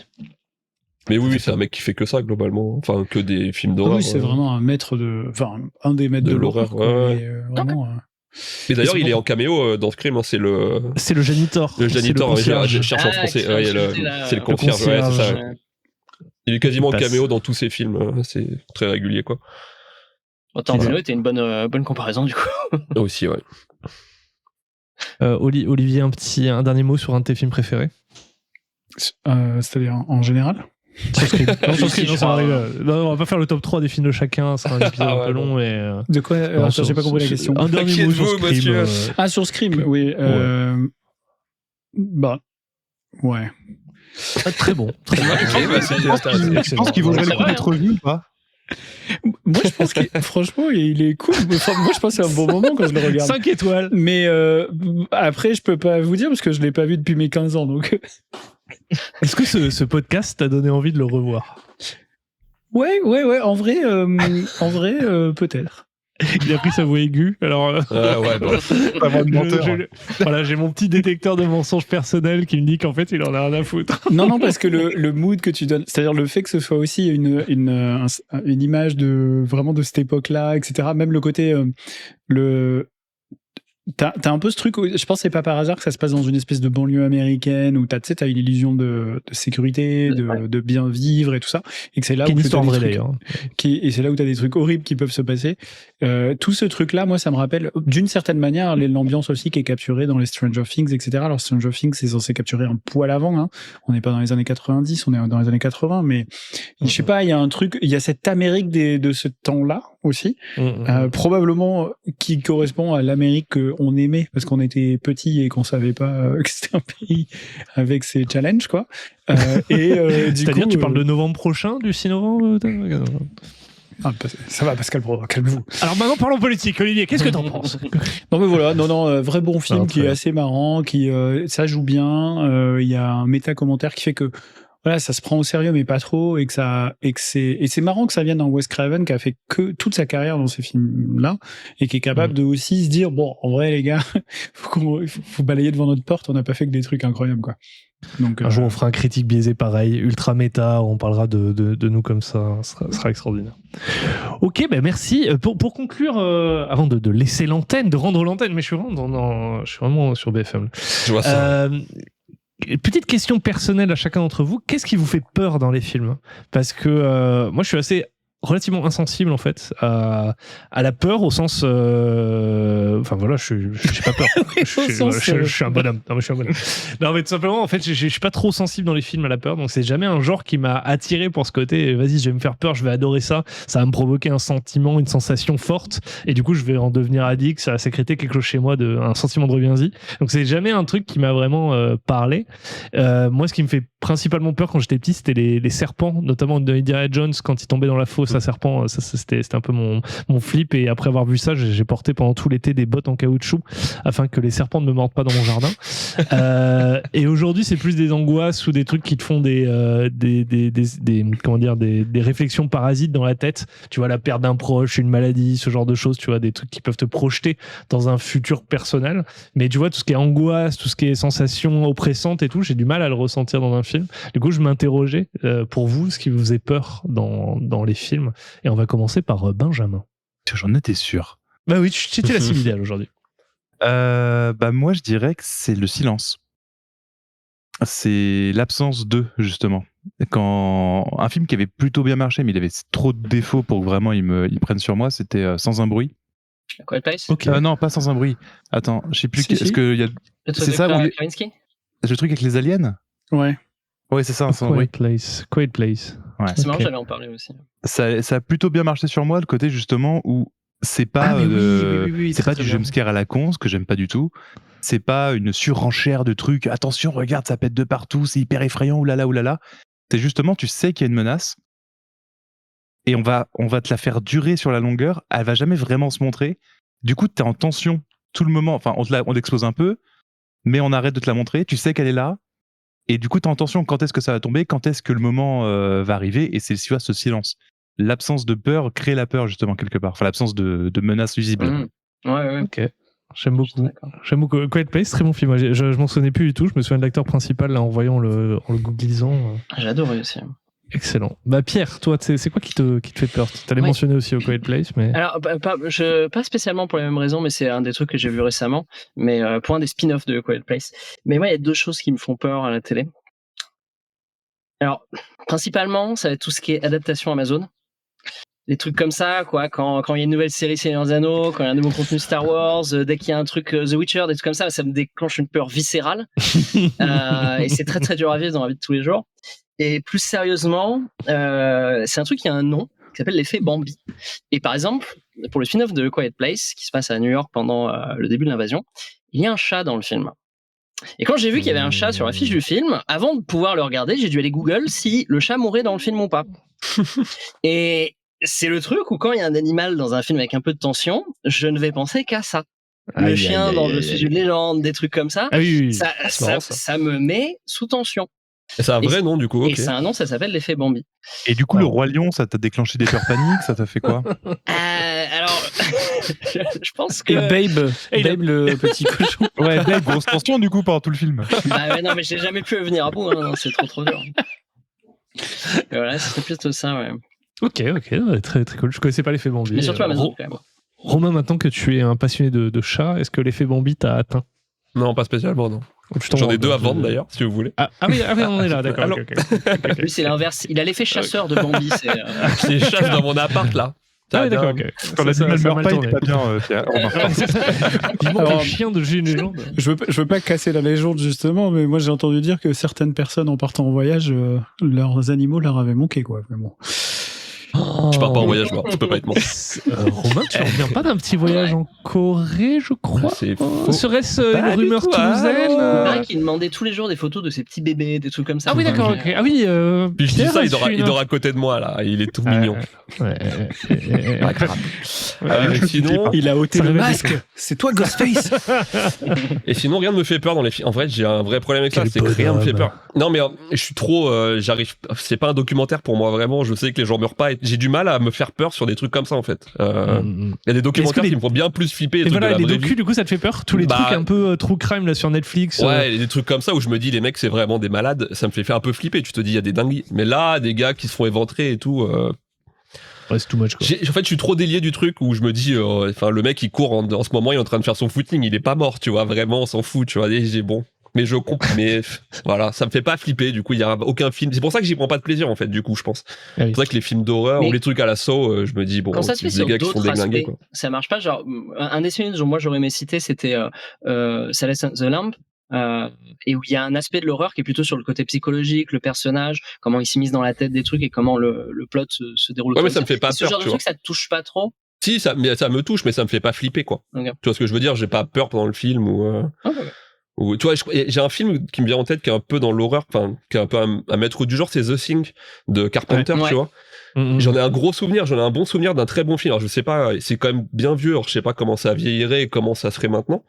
Mais oui, c'est un mec qui fait que ça, globalement. Enfin, que des films Ah d'horreur. oui, c'est vraiment un maître de. Enfin, un des maîtres De de l'horreur. l'horreur, quoi, ouais. mais, vraiment. Et d'ailleurs, C'est il est bon. en caméo dans Scream, hein, c'est le janitor. janitor, ouais, concierge. je cherche en Ah, français. qui fait Ouais, insulter, là, c'est le concierge, ouais, c'est ça. concierge. Ouais. Il est quasiment en Il passe. caméo dans tous ses films, c'est très régulier, quoi. Tarantino était une bonne comparaison du coup. Aussi, ouais. Olivier, un dernier mot sur un de tes films préférés. C'est-à-dire en général. Sur Scream. Non, sur Si, Scream, je non, ça crois. arrive. Non, on va pas faire le top 3 des films de chacun, c'est un épisode Ah un peu ouais, long, bon. mais. De quoi non, attends, j'ai pas compris la question. Un dernier mot sur Inquiétez-vous, Scream. monsieur. Ah, sur Scream, oui. Bah. Ouais. Très bon. Très bon. Ok, bah, c'était intéressant. Je pense qu'il vaudrait le coup d'être vu ou pas? Moi, je pense que franchement, il est cool. Enfin, moi, je pense que c'est un bon moment quand je le regarde. 5 étoiles. Mais après, je peux pas vous dire parce que je l'ai pas vu depuis mes 15 ans. Donc. Est-ce que ce podcast t'a donné envie de le revoir? Ouais. En vrai, peut-être. Il a pris sa voix aiguë. Alors, Ouais, bon. Pas vraiment de menteur. voilà, j'ai mon petit détecteur de mensonges personnels qui me dit qu'en fait, il en a rien à foutre. Non, parce que le mood que tu donnes, c'est-à-dire le fait que ce soit aussi une image de vraiment de cette époque-là, etc. Même le côté T'as un peu ce truc, je pense que c'est pas par hasard que ça se passe dans une espèce de banlieue américaine où t'as une illusion de sécurité, de bien vivre et tout ça, et que c'est là Qui est où une t'as histoire des vraie trucs- d'ailleurs. et c'est là où t'as des trucs horribles qui peuvent se passer. Tout ce truc-là, moi, ça me rappelle d'une certaine manière l'ambiance aussi qui est capturée dans les Stranger Things, etc. Alors Stranger Things, c'est censé capturer un poil avant, hein. On n'est pas dans les années 90, on est dans les années 80, mais je sais pas, il y a un truc, il y a cette Amérique de ce temps-là aussi. Probablement qui correspond à l'Amérique qu'on aimait parce qu'on était petit et qu'on savait pas que c'était un pays avec ses challenges, quoi. Du C'est-à-dire, coup, tu parles de novembre prochain, du 6 novembre ça va, Pascal Pro, calme-vous. Alors maintenant, parlons politique. Olivier, qu'est-ce que t'en penses? Non mais voilà, vrai bon film Ah, qui est très assez marrant, qui ça joue bien. Il y a un méta commentaire qui fait que voilà, ça se prend au sérieux mais pas trop et c'est marrant que ça vienne d'un Wes Craven qui a fait que toute sa carrière dans ces films-là et qui est capable de aussi se dire bon, en vrai les gars, faut balayer devant notre porte, on n'a pas fait que des trucs incroyables, quoi. Donc Un jour, on fera un critique biaisé pareil, ultra méta, on parlera de nous comme ça, ce sera extraordinaire. Ok, ben merci. Pour conclure, avant de laisser l'antenne, de rendre l'antenne, mais je suis vraiment sur BFM. Je vois ça. Petite question personnelle à chacun d'entre vous, qu'est-ce qui vous fait peur dans les films? Parce que moi, je suis relativement insensible en fait à la peur au sens enfin voilà, je j'ai pas peur. Je suis un bonhomme. Non mais je suis un bonhomme. Non mais tout simplement en fait je suis pas trop sensible dans les films à la peur, donc c'est jamais un genre qui m'a attiré pour ce côté vas-y, je vais me faire peur, je vais adorer ça va me provoquer un sentiment, une sensation forte et du coup je vais en devenir addict, ça va sécréter quelque chose chez moi, un sentiment de reviens-y. Donc c'est jamais un truc qui m'a vraiment parlé. Moi ce qui me fait principalement peur quand j'étais petit, c'était les serpents, notamment de Indiana Jones quand il tombait dans la fosse à serpent, c'était un peu mon flip, et après avoir vu ça, j'ai porté pendant tout l'été des bottes en caoutchouc afin que les serpents ne me mordent pas dans mon jardin. Et aujourd'hui, c'est plus des angoisses ou des trucs qui te font des réflexions parasites dans la tête. Tu vois, la perte d'un proche, une maladie, ce genre de choses, tu vois, des trucs qui peuvent te projeter dans un futur personnel. Mais tu vois, tout ce qui est angoisse, tout ce qui est sensation oppressante et tout, j'ai du mal à le ressentir dans un film. Du coup, je m'interrogeais pour vous, ce qui vous faisait peur dans les films. Et on va commencer par Benjamin. J'en étais sûr. Bah oui, c'était la cible idéale aujourd'hui. Moi, je dirais que c'est le silence. C'est l'absence d'eux, justement. Quand un film qui avait plutôt bien marché, mais il avait trop de défauts pour que vraiment ils prennent sur moi, c'était Sans un bruit. Quiet Place. Ok. Non, pas Sans un bruit. Attends, je sais plus. Si, Est-ce si. que y a c'est ça où Krasinski. le truc avec les aliens? Ouais. Ouais, c'est ça. Sans un bruit. Quiet Place. Ouais. C'est marrant, Ok. j'allais en parler aussi. Ça a plutôt bien marché sur moi, le côté justement où c'est pas, c'est pas du jumpscare à la con, ce que j'aime pas du tout. C'est pas une surenchère de trucs. Attention, regarde, ça pète de partout, c'est hyper effrayant, oulala, oulala. C'est justement, tu sais qu'il y a une menace et on va te la faire durer sur la longueur. Elle va jamais vraiment se montrer. Du coup, t'es en tension tout le moment. Enfin, on l'expose un peu, mais on arrête de te la montrer. Tu sais qu'elle est là. Et du coup, t'es en tension. Quand est-ce que ça va tomber? Quand est-ce que le moment va arriver? Et c'est ce silence. L'absence de peur crée la peur, justement, quelque part. Enfin, l'absence de menace visible. Ouais. Ok. J'aime beaucoup. Quiet Place, très bon film. Moi, je m'en souvenais plus du tout. Je me souviens de l'acteur principal là, en voyant en le googlisant. J'ai adoré aussi. Excellent. Bah Pierre, toi, c'est quoi qui te fait peur? Tu allais mentionner aussi au Quiet Place, mais... Alors, pas spécialement pour les mêmes raisons, mais c'est un des trucs que j'ai vu récemment, mais pour un des spin-offs de Quiet Place. Mais moi, il y a 2 choses qui me font peur à la télé. Alors, principalement, ça va être tout ce qui est adaptation Amazon. Des trucs comme ça, quoi, quand il y a une nouvelle série Seigneur des Anneaux, quand il y a un nouveau contenu Star Wars, dès qu'il y a un truc The Witcher, des trucs comme ça me déclenche une peur viscérale. Et c'est très très dur à vivre dans la vie de tous les jours. Et plus sérieusement, c'est un truc qui a un nom, qui s'appelle l'effet Bambi. Et par exemple, pour le spin-off de Quiet Place, qui se passe à New York pendant le début de l'invasion, il y a un chat dans le film. Et quand j'ai vu qu'il y avait un chat sur l'affiche du film, avant de pouvoir le regarder, j'ai dû aller Google si le chat mourait dans le film ou pas. Et c'est le truc où quand il y a un animal dans un film avec un peu de tension, je ne vais penser qu'à ça. Le chien dans Je suis une légende, des trucs comme ça, ça me met sous tension. Et c'est un vrai nom du coup. Et c'est un nom, ça s'appelle l'effet Bambi. Et du coup, le Roi Lion, ça t'a déclenché des peurs paniques? Ça t'a fait quoi? Alors, je pense que... Et Babe le petit cochon. Ouais, Babe, grosse tension du coup pendant tout le film. Ouais, non, mais j'ai jamais pu venir à bout, hein, c'est trop dur. Et voilà, c'est plutôt ça, ouais. Ok, très très cool. Je connaissais pas l'effet Bambi. Mais surtout Amazon, quand même. Romain, maintenant que tu es un passionné de chats, est-ce que l'effet Bambi t'a atteint? Non, pas spécialement, non. J'en ai 2 à vendre d'ailleurs, si vous voulez. Ah oui, on est là, d'accord. Okay. Lui, c'est l'inverse. Il a l'effet chasseur de Bambi. C'est chasse dans mon appart là. Ah oui, d'accord, ok. Quand l'animal meurt pas, il est pas bien. Il manque un chien de J'ai une légende. Je veux pas casser la légende justement, mais moi j'ai entendu dire que certaines personnes en partant en voyage, leurs animaux leur avaient manqué, quoi. Mais bon. Je pars pas en voyage, moi. Je peux pas être mort. Romain, tu reviens pas d'un petit voyage en Corée, je crois? C'est faux. Serait-ce une rumeur toulousaine? Qui demandait tous les jours des photos de ses petits bébés, des trucs comme ça. Ah oui, d'accord, ok. Ah oui, puis je dis ça, il dort à côté de moi, là. Il est tout mignon. Sinon, il a ôté le masque. C'est toi, Ghostface. Et sinon, rien ne me fait peur dans les films. En vrai, j'ai un vrai problème avec ça, c'est que rien me fait peur. Non, mais je suis trop... c'est pas un documentaire pour moi, vraiment. Je sais que les gens meurent pas. J'ai du mal à me faire peur sur des trucs comme ça, en fait. Il y a des documentaires qui me font bien plus flipper. Et voilà, les docus, du coup, ça te fait peur? Tous les trucs un peu true crime là sur Netflix. Ouais, des trucs comme ça où je me dis, les mecs, c'est vraiment des malades. Ça me fait un peu flipper. Tu te dis, il y a des dingueries. Mais là, des gars qui se font éventrer et tout... Ouais, c'est too much, quoi. En fait, je suis trop délié du truc où je me dis, le mec, il court en ce moment, il est en train de faire son footing, il est pas mort, tu vois, vraiment, on s'en fout, tu vois, et j'ai bon. Mais je comprends, mais voilà, ça me fait pas flipper, du coup, il y a aucun film. C'est pour ça que j'y prends pas de plaisir, en fait, du coup, je pense. C'est pour ça que les films d'horreur ou les trucs à la Saw, je me dis, bon, c'est des gars qui sont déglingués, quoi. Ça marche pas, genre, un des films dont moi j'aurais aimé citer, c'était Silence the Lamb. Et où il y a un aspect de l'horreur qui est plutôt sur le côté psychologique, le personnage, comment il s'immisce dans la tête des trucs et comment le plot se déroule. Ouais, mais ça me fait pas peur. Ce genre de truc, ça te touche pas trop? Si, ça me touche, mais ça me fait pas flipper, quoi. Okay. Tu vois ce que je veux dire? J'ai pas peur pendant le film ou tu vois, j'ai un film qui me vient en tête qui est un peu dans l'horreur, enfin, qui est un peu un maître du genre, c'est The Thing de Carpenter, tu vois. J'en ai un bon souvenir d'un très bon film. Alors je sais pas, c'est quand même bien vieux, alors je sais pas comment ça vieillirait et comment ça serait maintenant.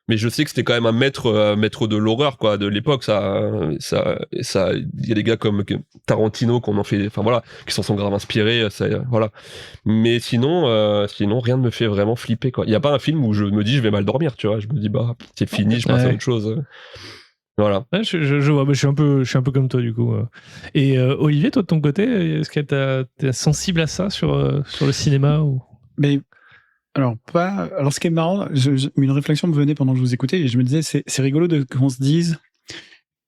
Mais je sais que c'était quand même un maître de l'horreur, quoi, de l'époque. Il y a des gars comme Tarantino qu'on en fait, enfin voilà, qui s'en sont grave inspirés, voilà. Mais sinon, rien ne me fait vraiment flipper, quoi. Il y a pas un film où je me dis je vais mal dormir, tu vois. Je me dis bah c'est fini, je passe à autre chose. Voilà. Ouais, je vois, je suis un peu comme toi du coup. Et Olivier, toi de ton côté, est-ce que t'es sensible à ça sur le cinéma ou... Mais alors ce qui est marrant, une réflexion me venait pendant que je vous écoutais et je me disais c'est rigolo qu'on se dise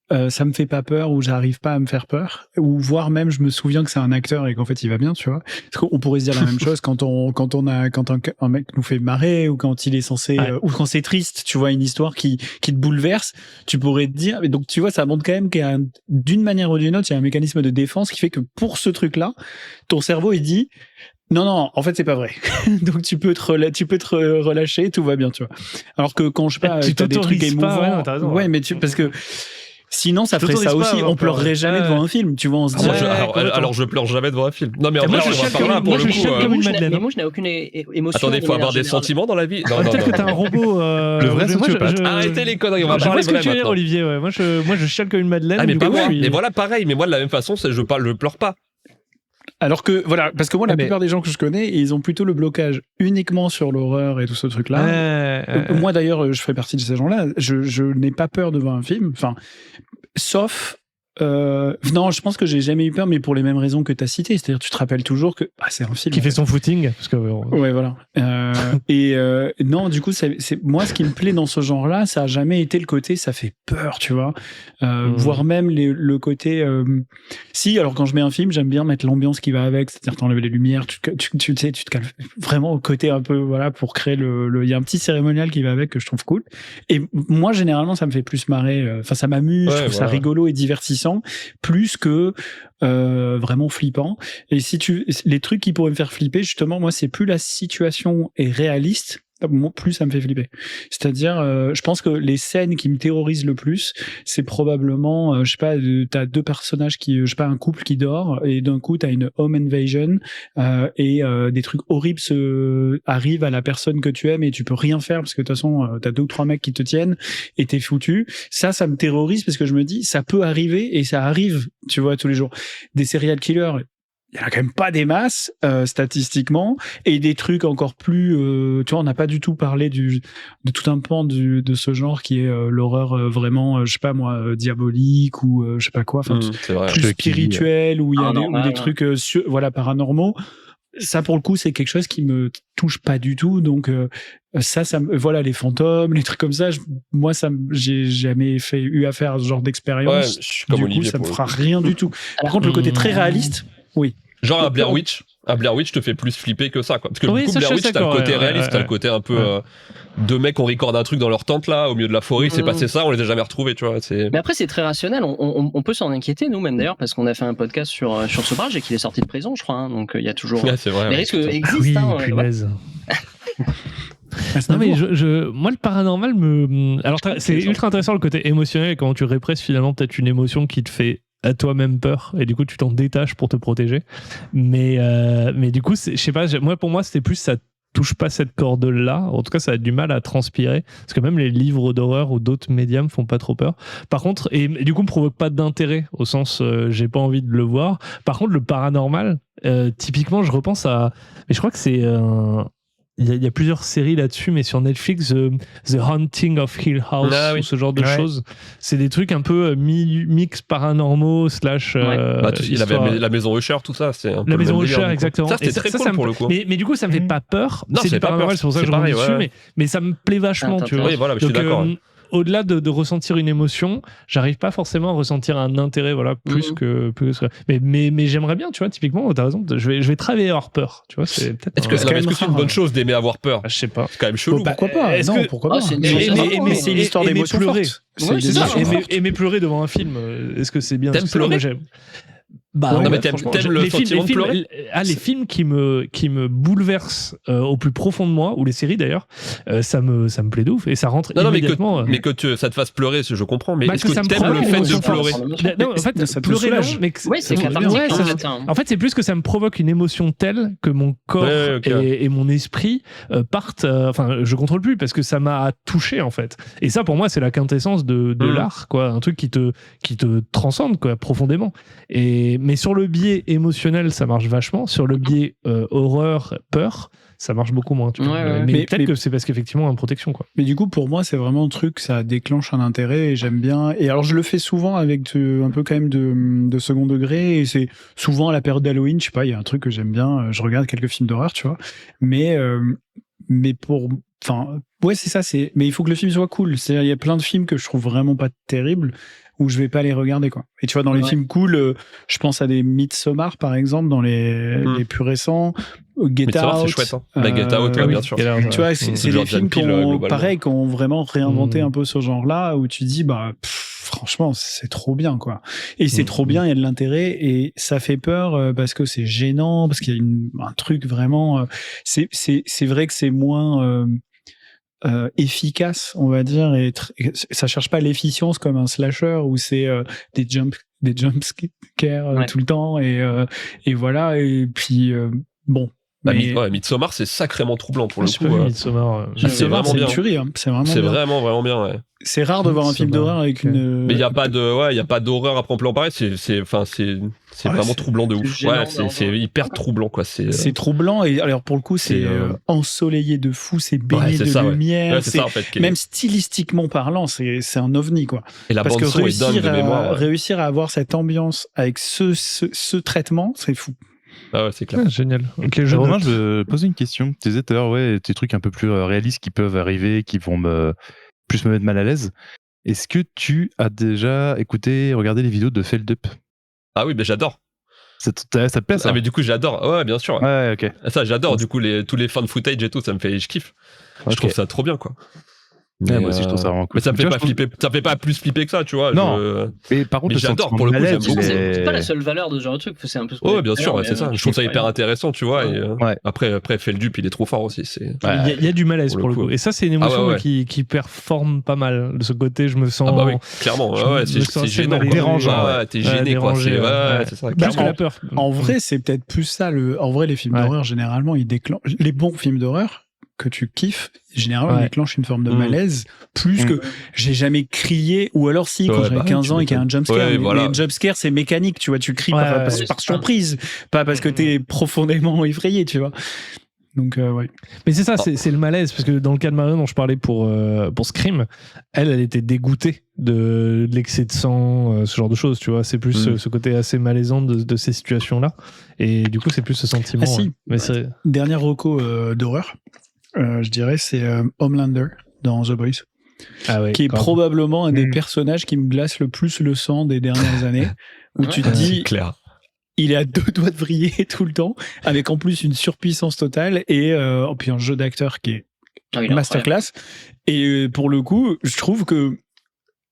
ça me fait pas peur ou j'arrive pas à me faire peur, ou voire même je me souviens que c'est un acteur et qu'en fait il va bien, tu vois. Parce qu'on pourrait se dire la même chose quand un mec nous fait marrer ou quand il est censé ou quand c'est triste, tu vois, une histoire qui te bouleverse, tu pourrais te dire. Mais donc tu vois, ça montre quand même d'une manière ou d'une autre, il y a un mécanisme de défense qui fait que pour ce truc-là, ton cerveau il dit non, en fait, c'est pas vrai. Donc, tu peux te relâcher, tout va bien, tu vois. Alors que quand je sais pas, t'as des trucs émouvants. Ouais, mais parce que Sinon, ça Je ferait ça t'autorise pas à aussi. avoir On pleurerait peur. jamais Ouais. devant un film. Tu vois, on se Ah, dit. moi, Ouais, alors je pleure jamais devant un film. Non mais en Moi, vrai, je on va chiale par là comme- pour moi, le je coup. chiale comme une madeleine. Mais moi, je n'ai aucune émotion. Attendez, faut avoir des sentiments dans la vie. Non, non, Peut-être que non. t'es un robot. Le vrai moi, sociopathe. Arrêtez les conneries, on va Je parler vois ce que vrai tu veux dire, maintenant. Olivier. Ouais. Moi, je chiale comme une madeleine. Ah mais du pas coup, moi. je suis- Mais voilà, pareil. Mais moi de la même façon, je pleure pas. Alors que, voilà, parce que moi, la Mais- plupart des gens que je connais, ils ont plutôt le blocage uniquement sur l'horreur et tout ce truc-là. Moi, d'ailleurs, je fais partie de ces gens-là. Je n'ai pas peur devant un film. Enfin, sauf. Non, je pense que j'ai jamais eu peur, mais pour les mêmes raisons que tu as citées. C'est-à-dire, tu te rappelles toujours que c'est un film. qui fait son footing. Parce que, Ouais, voilà. Non, du coup, c'est moi, ce qui me plaît dans ce genre-là, ça a jamais été le côté, ça fait peur, tu vois. Voire même le côté. Si, alors quand je mets un film, j'aime bien mettre l'ambiance qui va avec, c'est-à-dire t'enlèves les lumières, tu sais, tu te calmes vraiment au côté un peu, voilà, pour créer il y a un petit cérémonial qui va avec que je trouve cool. Et moi, généralement, ça me fait plus marrer. Enfin, ça m'amuse, je trouve ça rigolo et divertissant, plus que vraiment flippant. Et les trucs qui pourraient me faire flipper, justement, moi, c'est plus la situation est réaliste, plus ça me fait flipper. C'est-à-dire, je pense que les scènes qui me terrorisent le plus, c'est probablement, je sais pas, t'as deux personnages je sais pas, un couple qui dort, et d'un coup, t'as une home invasion, et des trucs horribles arrivent à la personne que tu aimes, et tu peux rien faire, parce que de toute façon, t'as 2 ou 3 mecs qui te tiennent, et t'es foutu. Ça me terrorise, parce que je me dis, ça peut arriver, et ça arrive, tu vois, tous les jours. Des serial killers, il y en a quand même pas des masses statistiquement, et des trucs encore plus tu vois, on n'a pas du tout parlé de tout un pan de ce genre qui est l'horreur vraiment je sais pas moi, diabolique ou je sais pas quoi, enfin C'est vrai. plus spirituel, où il y a des trucs voilà, paranormaux. Ça, pour le coup, c'est quelque chose qui me touche pas du tout. Donc, voilà, les fantômes, les trucs comme ça, moi, j'ai jamais eu affaire à ce genre d'expérience. Ouais, je suis comme du Olivier, coup, ça me pour le fera coup. rien du tout. Par contre, le côté très réaliste, oui. Genre un Blair Witch te fait plus flipper que ça, quoi. Parce que Oui, du coup, ça, Blair je Witch, suis t'as le d'accord, côté ouais, réaliste, t'as le côté un peu deux mecs, on recorde un truc dans leur tente là, au milieu de la forêt, il s'est passé ça, on les a jamais retrouvés, tu vois. Mais après, c'est très rationnel. On peut s'en inquiéter, nous, même d'ailleurs, parce qu'on a fait un podcast sur Sobrage et qu'il est sorti de prison, je crois. Hein, donc il y a toujours. Ouais, c'est vrai. Les ouais, risques putain. existent. oui, hein, punaise. Non mais moi le paranormal alors c'est ultra intéressant le côté émotionnel, quand tu répresses finalement peut-être une émotion qui te fait à toi-même peur, et du coup tu t'en détaches pour te protéger, mais du coup je sais pas, pour moi c'était plus, ça touche pas cette corde là, en tout cas ça a du mal à transpirer, parce que même les livres d'horreur ou d'autres médias me font pas trop peur, par contre, et du coup me provoque pas d'intérêt au sens j'ai pas envie de le voir. Par contre le paranormal, typiquement je repense à, mais je crois que c'est il y a plusieurs séries là-dessus, mais sur Netflix, The Haunting of Hill House, ou ce genre de choses. C'est des trucs un peu mix paranormaux / Il avait la maison Usher, tout ça. C'est un peu la maison délire, Usher, exactement. Ça, c'était très cool pour le coup. Mais du coup, ça me fait pas peur. Non, c'est du paranormal, c'est pour ça que je reviens dessus, mais ça me plaît vachement, tu vois. Oui, voilà, je suis d'accord. Au-delà de ressentir une émotion, j'arrive pas forcément à ressentir un intérêt, voilà, plus que. Mais j'aimerais bien, tu vois, typiquement, t'as raison, je vais travailler à avoir peur, tu vois, c'est peut-être. Est-ce que c'est une bonne chose d'aimer avoir peur? Je sais pas. C'est quand même chelou. Pourquoi pas? Non, pourquoi pas? Mais c'est une histoire d'émotion forte. C'est ça. Aimer pleurer devant un film, est-ce que c'est bien? T'aimes pleurer? Bah, non, mais t'aimes le sentiment de pleurer? Les films qui me bouleversent au plus profond de moi, ou les séries d'ailleurs, ça me plaît de ouf, et ça rentre immédiatement. Mais que ça te fasse pleurer, je comprends, mais est-ce que ça me t'aimes le fait de pleurer? Non, en fait, pleurer non, mais c'est cathartique. En fait, c'est plus que ça me provoque une émotion telle que mon corps et mon esprit partent. Enfin, je contrôle plus, parce que ça m'a touché en fait. Et ça, pour moi, c'est la quintessence de l'art, quoi. Un truc qui te transcende, quoi, profondément. Mais sur le biais émotionnel, ça marche vachement. Sur le biais horreur, peur, ça marche beaucoup moins. Tu vois. Mais peut-être que c'est parce qu'effectivement, en protection, quoi. Mais du coup, pour moi, c'est vraiment un truc, ça déclenche un intérêt, et j'aime bien. Et alors, je le fais souvent avec un peu quand même de second degré, et c'est souvent à la période d'Halloween, je sais pas, il y a un truc que j'aime bien, je regarde quelques films d'horreur, tu vois. Mais ouais, c'est ça, mais il faut que le film soit cool. C'est-à-dire, il y a plein de films que je trouve vraiment pas terribles, où je vais pas les regarder, quoi. Et tu vois, dans les films cool, je pense à des Midsommar, par exemple, dans les plus récents, Get Out. C'est chouette, hein. Get Out, bien sûr. Tu vois, c'est des films qui ont vraiment réinventé un peu ce genre-là, où tu dis, franchement, c'est trop bien, quoi. Et c'est trop bien, il y a de l'intérêt, et ça fait peur parce que c'est gênant, parce qu'il y a un truc vraiment. C'est vrai que c'est moins. efficace, on va dire, et ça cherche pas l'efficience comme un slasher où c'est des jump scares tout le temps et voilà, et puis bon. Midsommar, c'est sacrément troublant pour le coup. Midsommar, c'est vraiment bien. Une tuerie, hein. C'est vraiment bien. Ouais. C'est rare de voir un film d'horreur avec une. Mais il y a pas d'horreur à proprement parler. C'est vraiment troublant de ouf. Ouais, c'est hyper troublant quoi. C'est troublant et alors pour le coup c'est ensoleillé de fou, c'est baigné de lumière. Ouais, c'est ça, en fait, même stylistiquement parlant, c'est un ovni quoi. Et la bande son est dingue de mémoire. Réussir à avoir cette ambiance avec ce traitement, c'est fou. Ah ouais, c'est clair. Génial. Romain, je posais une question. Tu disais tout à l'heure, des trucs un peu plus réalistes qui peuvent arriver, qui vont plus me mettre mal à l'aise. Est-ce que tu as déjà regardé les vidéos de Feldup ? Ah oui, j'adore. Ça te plaît ça ? Ah mais du coup j'adore. Ouais, bien sûr. Ouais, ok. Ça j'adore. Du coup tous les fan footage et tout, je kiffe. Okay. Je trouve ça trop bien quoi. Mais moi aussi je trouve ça vraiment cool. Mais ça me fait pas flipper, ça me fait pas plus flipper que ça, tu vois. Non. Mais par contre, j'adore pour le coup. J'aime beaucoup. C'est pas la seule valeur de ce genre de truc. C'est un peu. Ouais, bien sûr, c'est ça. Je trouve ça hyper intéressant, tu vois. Ouais. Et après Feldup, il est trop fort aussi. Il y a du malaise pour le coup. Et ça, c'est une émotion qui performe pas mal de ce côté. Je me sens. Ah bah oui, clairement. C'est gênant. Dérangeant. T'es gêné quoi. C'est ça. Parce que la peur. En vrai, c'est peut-être plus ça. En vrai, les films d'horreur généralement, ils déclenchent les bons films d'horreur que tu kiffes, généralement, déclenche une forme de malaise, plus que j'ai jamais crié, ou alors si, quand j'avais 15 ans et qu'il y a un jumpscare. Les jumpscares, c'est mécanique, tu vois, tu cries par surprise, pas parce que t'es profondément effrayé, tu vois. Donc, ouais. Mais c'est ça, c'est le malaise, parce que dans le cas de Marion dont je parlais pour Scream, elle était dégoûtée de l'excès de sang, ce genre de choses, tu vois. C'est plus ce côté assez malaisant de ces situations-là. Et du coup, c'est plus ce sentiment. Ah si, mais dernière reco d'horreur. Je dirais, c'est Homelander dans The Boys, qui est probablement un des personnages qui me glace le plus le sang des dernières années, où tu te dis, il est à 2 doigts de vriller tout le temps, avec en plus une surpuissance totale, et puis un jeu d'acteur qui est masterclass. Et pour le coup, je trouve que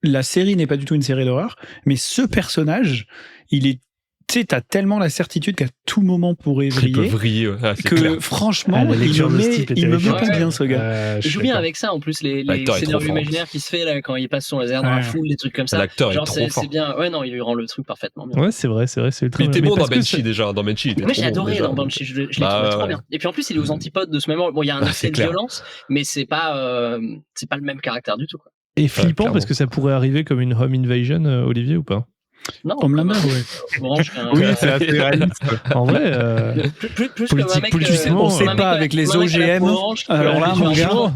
la série n'est pas du tout une série d'horreur, mais ce personnage, il est, tu sais, t'as tellement la certitude qu'à tout moment pourrait vriller. Il peut vriller, que clair. Franchement, il me met pas bien ce gars. Il joue bien avec ça en plus, les scénarios imaginaires qui se fait là quand il passe son laser dans la foule, des trucs comme ça. L'acteur est trop fort. C'est bien. Ouais, non, il lui rend le truc parfaitement bien. Ouais, c'est vrai, c'est ultra. Il était bon dans Banshee déjà, dans Banshee. Moi j'ai adoré dans Banshee, je l'ai trouvé trop bien. Et puis en plus, il est aux antipodes de ce moment. Bon, il y a un excès de violence, mais c'est pas le même caractère du tout quoi. Et flippant parce que ça pourrait arriver comme une home invasion, Olivier, ou pas? Non, Homelander, oui, c'est assez réaliste. En vrai, plus comme un mec, on sait pas avec les OGM. Alors là, mon gars.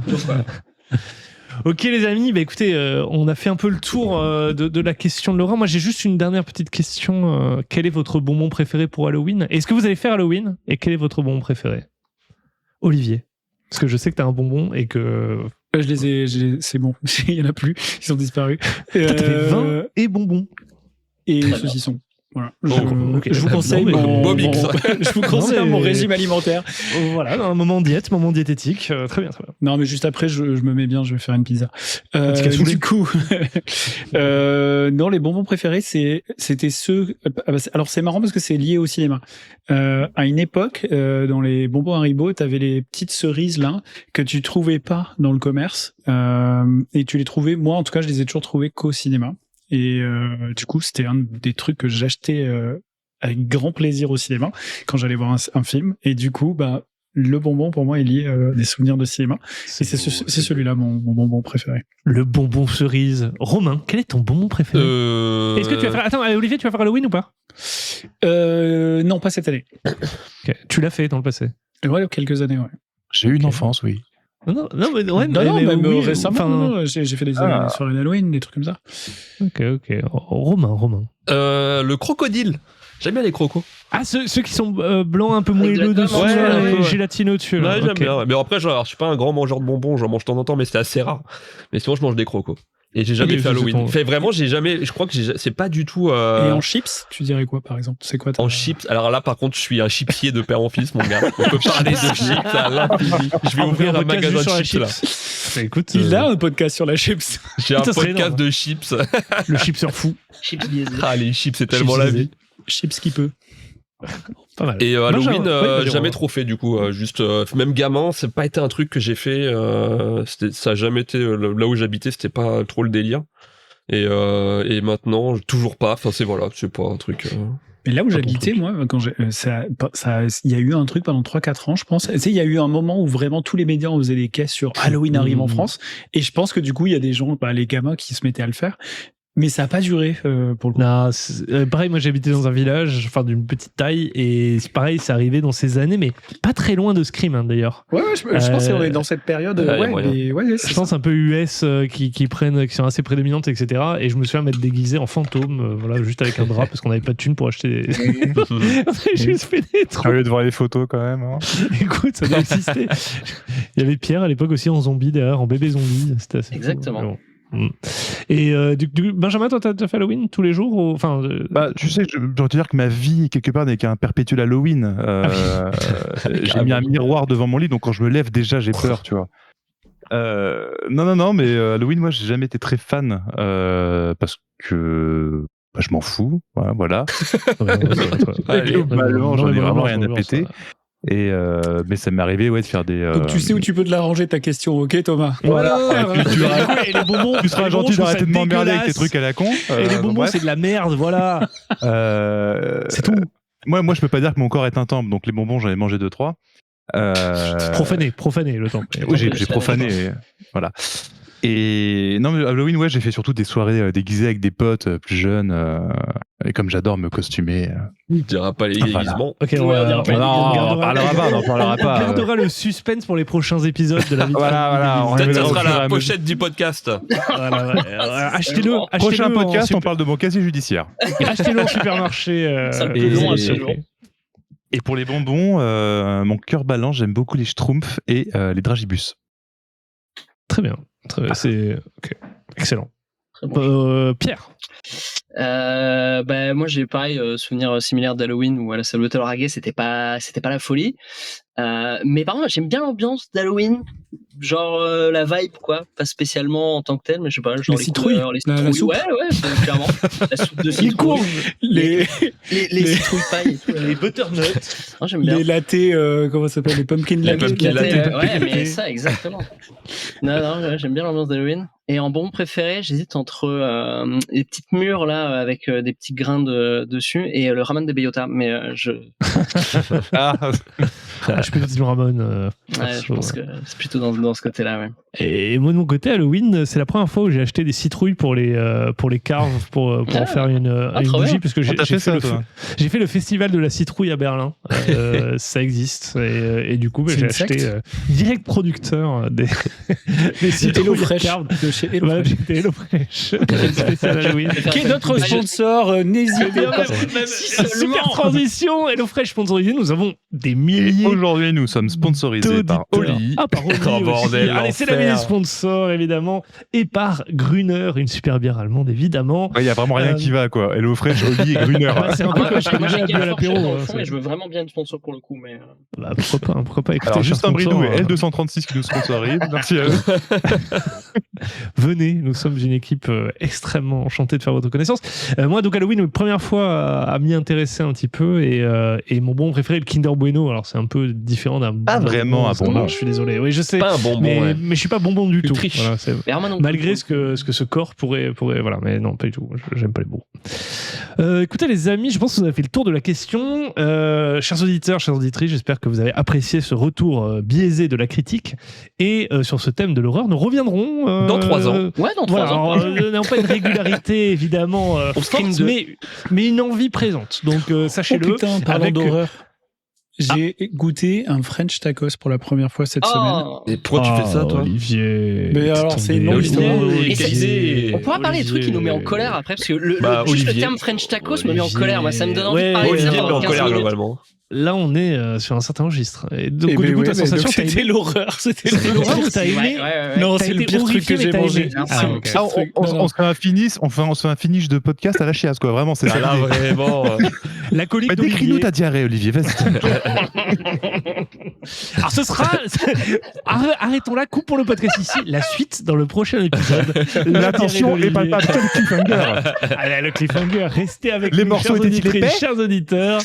Ok les amis, bah écoutez, on a fait un peu le tour de la question de Laurent. Moi j'ai juste une dernière petite question. Quel est votre bonbon préféré pour Halloween? Est-ce que vous allez faire Halloween? Et quel est votre bonbon préféré? Olivier, parce que je sais que t'as un bonbon et que... c'est bon, il y en a plus, ils ont disparu. T'as fait vin et bonbons. Et saucisson. Voilà. Je vous conseille je vous conseille mon régime alimentaire. Voilà, un moment diète, moment diététique. Très bien, très bien. Non, mais juste après, je me mets bien, je vais faire une pizza. Du coup, non, les bonbons préférés, c'était ceux. Alors, c'est marrant parce que c'est lié au cinéma. À une époque, dans les bonbons Haribo, t'avais les petites cerises là que tu trouvais pas dans le commerce, et tu les trouvais. Moi, en tout cas, je les ai toujours trouvés qu'au cinéma. Et du coup, c'était un des trucs que j'achetais avec grand plaisir au cinéma quand j'allais voir un film. Et du coup, bah, le bonbon pour moi est lié des souvenirs de cinéma. Et c'est celui-là mon bonbon préféré. Le bonbon cerise. Romain, quel est ton bonbon préféré? Est-ce que tu vas faire... Attends, Olivier, tu vas faire Halloween ou pas? Non, pas cette année. Okay. Tu l'as fait dans le passé? Ouais, quelques années, ouais. J'ai eu une enfance, oui. Non, mais récemment, j'ai fait des soirées d'Halloween, des trucs comme ça. Ok. Romain. Le crocodile. J'aime bien les crocos. Ah, ceux qui sont blancs, un peu moelleux dessus, et gélatineux dessus. Ouais, j'aime bien. Mais après, je suis pas un grand mangeur de bonbons, j'en mange de temps en temps, mais c'est assez rare. Mais sinon, je mange des crocos. Et j'ai jamais fait Halloween. Vraiment, je crois que c'est pas du tout. Et en chips, tu dirais quoi par exemple? C'est quoi en chips? Alors là, par contre, je suis un chipsier de père en fils, mon gars. On peut parler de chips à l'infini. Je vais ouvrir un magasin de chips là. Écoute, il a un podcast sur la chips. J'ai un podcast de chips. Le chipseur fou. Chips biaisé. Ah, les chips, c'est tellement la vie. Chips qui peut. Pas mal. Et Halloween, vas-y, jamais on- trop fait du coup. Juste, même gamin, c'est pas été un truc que j'ai fait. Ça a jamais été là où j'habitais, c'était pas trop le délire. Et maintenant, toujours pas. Enfin, c'est pas un truc. Mais là où Pas ton j'habitais, truc. moi, quand il y a eu un truc pendant 3-4 ans, je pense. Tu sais, il y a eu un moment où vraiment tous les médias on faisait des caisses sur Halloween arrive en France. Et je pense que du coup, il y a des gens, les gamins qui se mettaient à le faire. Mais ça n'a pas duré pour le coup. Non, pareil, moi j'habitais dans un village, enfin d'une petite taille, et c'est pareil, c'est arrivé dans ces années, mais pas très loin de Scream hein, d'ailleurs. Ouais, je pense qu'on est dans cette période. y a moyen. Je pense un peu US qui sont assez prédominantes, etc. Et je me souviens m'être déguisé en fantôme, voilà, juste avec un drap parce qu'on n'avait pas de thunes pour acheter. J'ai juste fait des trucs. Au lieu de voir les photos quand même. Hein. Écoute, ça doit exister. Il y avait Pierre à l'époque aussi en zombie derrière, en bébé zombie. C'était assez Exactement. Cool. Mais bon. Et Benjamin, toi, t'as fait Halloween tous les jours enfin, Bah, tu sais, je dois te dire que ma vie, quelque part, n'est qu'un perpétuel Halloween. J'ai mis un miroir devant mon lit, donc quand je me lève, déjà, j'ai peur, tu vois. Non, mais Halloween, moi, j'ai jamais été très fan parce que je m'en fous. Voilà. Globalement, j'en ai vraiment rien à péter. Et mais ça m'est arrivé de faire des. Donc tu sais où tu peux te la ranger ta question, ok Thomas? Voilà. Et les bonbons, Tu seras gentil d'arrêter de m'emmerder avec tes trucs à la con. Et les bonbons, bref. c'est de la merde, voilà. C'est tout. Moi, je peux pas dire que mon corps est un temple, donc les bonbons, j'en ai mangé 2-3. Profané le temps. Oui, j'ai profané. Voilà. Et non, mais Halloween, ouais, j'ai fait surtout des soirées déguisées avec des potes plus jeunes. Et comme j'adore me costumer. On dira pas les déguisements. Ok, on on parlera pas. On gardera le suspense pour les prochains épisodes de la vie. Voilà. Peut-être ça révélera au sera fur et la à pochette du podcast. Achetez-le. Prochain podcast, on parle de mon casier judiciaire. Achetez-le en supermarché. Ça le et- plus long à et- ce jour. Et pour les bonbons, mon cœur balance, j'aime beaucoup les Schtroumpfs et les Dragibus. Très bien. C'est ok. Excellent. Très bon. Pierre. Moi j'ai pareil souvenir similaire d'Halloween où à la Salvatore Aghe c'était pas la folie, mais par contre j'aime bien l'ambiance d'Halloween, genre la vibe quoi, pas spécialement en tant que tel, mais je sais pas, genre Les citrouilles, couleurs, les la citrouilles, soupe. ouais c'est clairement la soupe de Les citrouille, courges, les citrouilles pailles et tout, Les butternuts. j'aime bien. les lattés, comment ça s'appelle, les pumpkin Les latte. pumpkin latte. Ouais, mais ça, exactement. non, j'aime bien l'ambiance d'Halloween. Et en bon préféré, j'hésite entre les petites mûres là avec des petits grains dessus et le ramen de bellota. Mais Je peux dire Ramon. je pense que c'est plutôt dans ce côté-là. Ouais. Et moi de mon côté, Halloween, c'est la première fois où j'ai acheté des citrouilles pour les carves pour en faire une trop bougie bien. parce que j'ai T'as fait ça, fait toi j'ai fait le festival de la citrouille à Berlin. Ça existe et du coup C'est j'ai une acheté secte direct producteur des Hello citrouilles Fresh carves. de chez Hello Voilà, Fresh. j'étais Hello Fresh spécial Halloween. Qui est notre sponsor, n'hésitez pas. Super transition, HelloFresh sponsorisé, nous avons des Et milliers aujourd'hui, nous sommes sponsorisés par d'auditeurs. Oli. Ah, par Oli Oh, aussi. bordel, Allez, c'est la l'enfer. minute sponsor, évidemment. Et par Gruner, une super bière allemande, évidemment. Il y a vraiment rien qui va, quoi. Hello Fresh, Oli et Gruner. Bah, c'est un peu comme je Moi j'ai à bien l'apéro. dans le hein, fond c'est- et je veux vraiment bien une sponsor pour le coup. Mais Bah, pourquoi pas écoutez, Alors, cher Justin sponsor, Bridou et L236 qui nous sponsorisent. Merci à eux. venez, nous sommes une équipe extrêmement enchantée de faire votre connaissance. Moi, donc Halloween, première fois à m'y intéresser un petit peu et mon bonbon préféré, le Kinder Bueno. Alors, c'est un peu différent d'un. Pas vraiment un bonbon. Je suis désolé. Oui, je sais. Pas un bonbon. Mais, ouais. mais je suis pas bonbon du Tu tout. triches. Voilà, c'est- mais Herman non plus. malgré ce que ce corps pourrait voilà, mais non, pas du tout. J'aime pas les bonbons. Écoutez, les amis, je pense que vous avez fait le tour de la question. Chers auditeurs, chères auditrices, j'espère que vous avez apprécié ce retour biaisé de la critique. Et sur ce thème de l'horreur, nous reviendrons Dans 3 ans. Ouais, dans 3 Voilà, ans. alors, nous n'avons pas une régularité évidemment Au Scream forte, 2. mais une envie présente. Donc Oh sachez-le. putain, parlant avec- d'horreur. J'ai goûté un French tacos pour la première fois cette semaine. Oh. Et pourquoi tu fais ça, toi Olivier. Mais alors, c'est une longue Olivier, histoire. Olivier. On pourra parler des trucs qui nous met en colère après, parce que Bah, juste le Olivier. terme French tacos me met en colère. Moi, ça me donne envie Ouais, de parler. Olivier de me ça met en 15 colère minutes. globalement. Là, on est sur un certain registre. Et donc, Eh du ben coup, ouais, ta mais sensation, donc, t'as c'était aimé l'horreur. C'était C'était l'horreur que t'as Ouais, aimé. ouais, ouais. Non, T'as c'est le été pire truc horrifié, que j'ai mais t'as mangé. aimé. Ah, C'est le ok. pire Ah, truc. on Non, non. se fait un finish, on se fait un finish de podcast à la chiasse, quoi. Vraiment, c'est ça. Là, vraiment. La colique Bah, décris-nous d'Olivier. ta diarrhée, Olivier. Vas-y. Alors ce sera... Arrêtons là, coupons le podcast ici. La suite dans le prochain épisode. L'attention est palpable. Quel cliffhanger. Allez, le cliffhanger, restez avec Les nous, morceaux chers étaient-ils auditrices, épais chers auditeurs.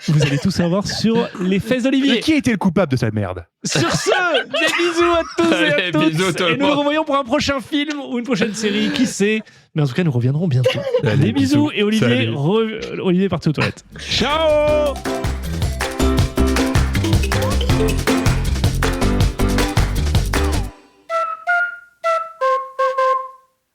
Vous allez tout savoir sur les fesses d'Olivier. Mais qui était le coupable de cette merde? Sur ce, des bisous à tous et à Allez, toutes. bisous tout le Et nous nous monde. revoyons pour un prochain film ou une prochaine série, qui sait. Mais en tout cas, nous reviendrons bientôt. Allez, Des bisous. bisous. Et Olivier, Salut. Olivier est parti aux toilettes. Ciao.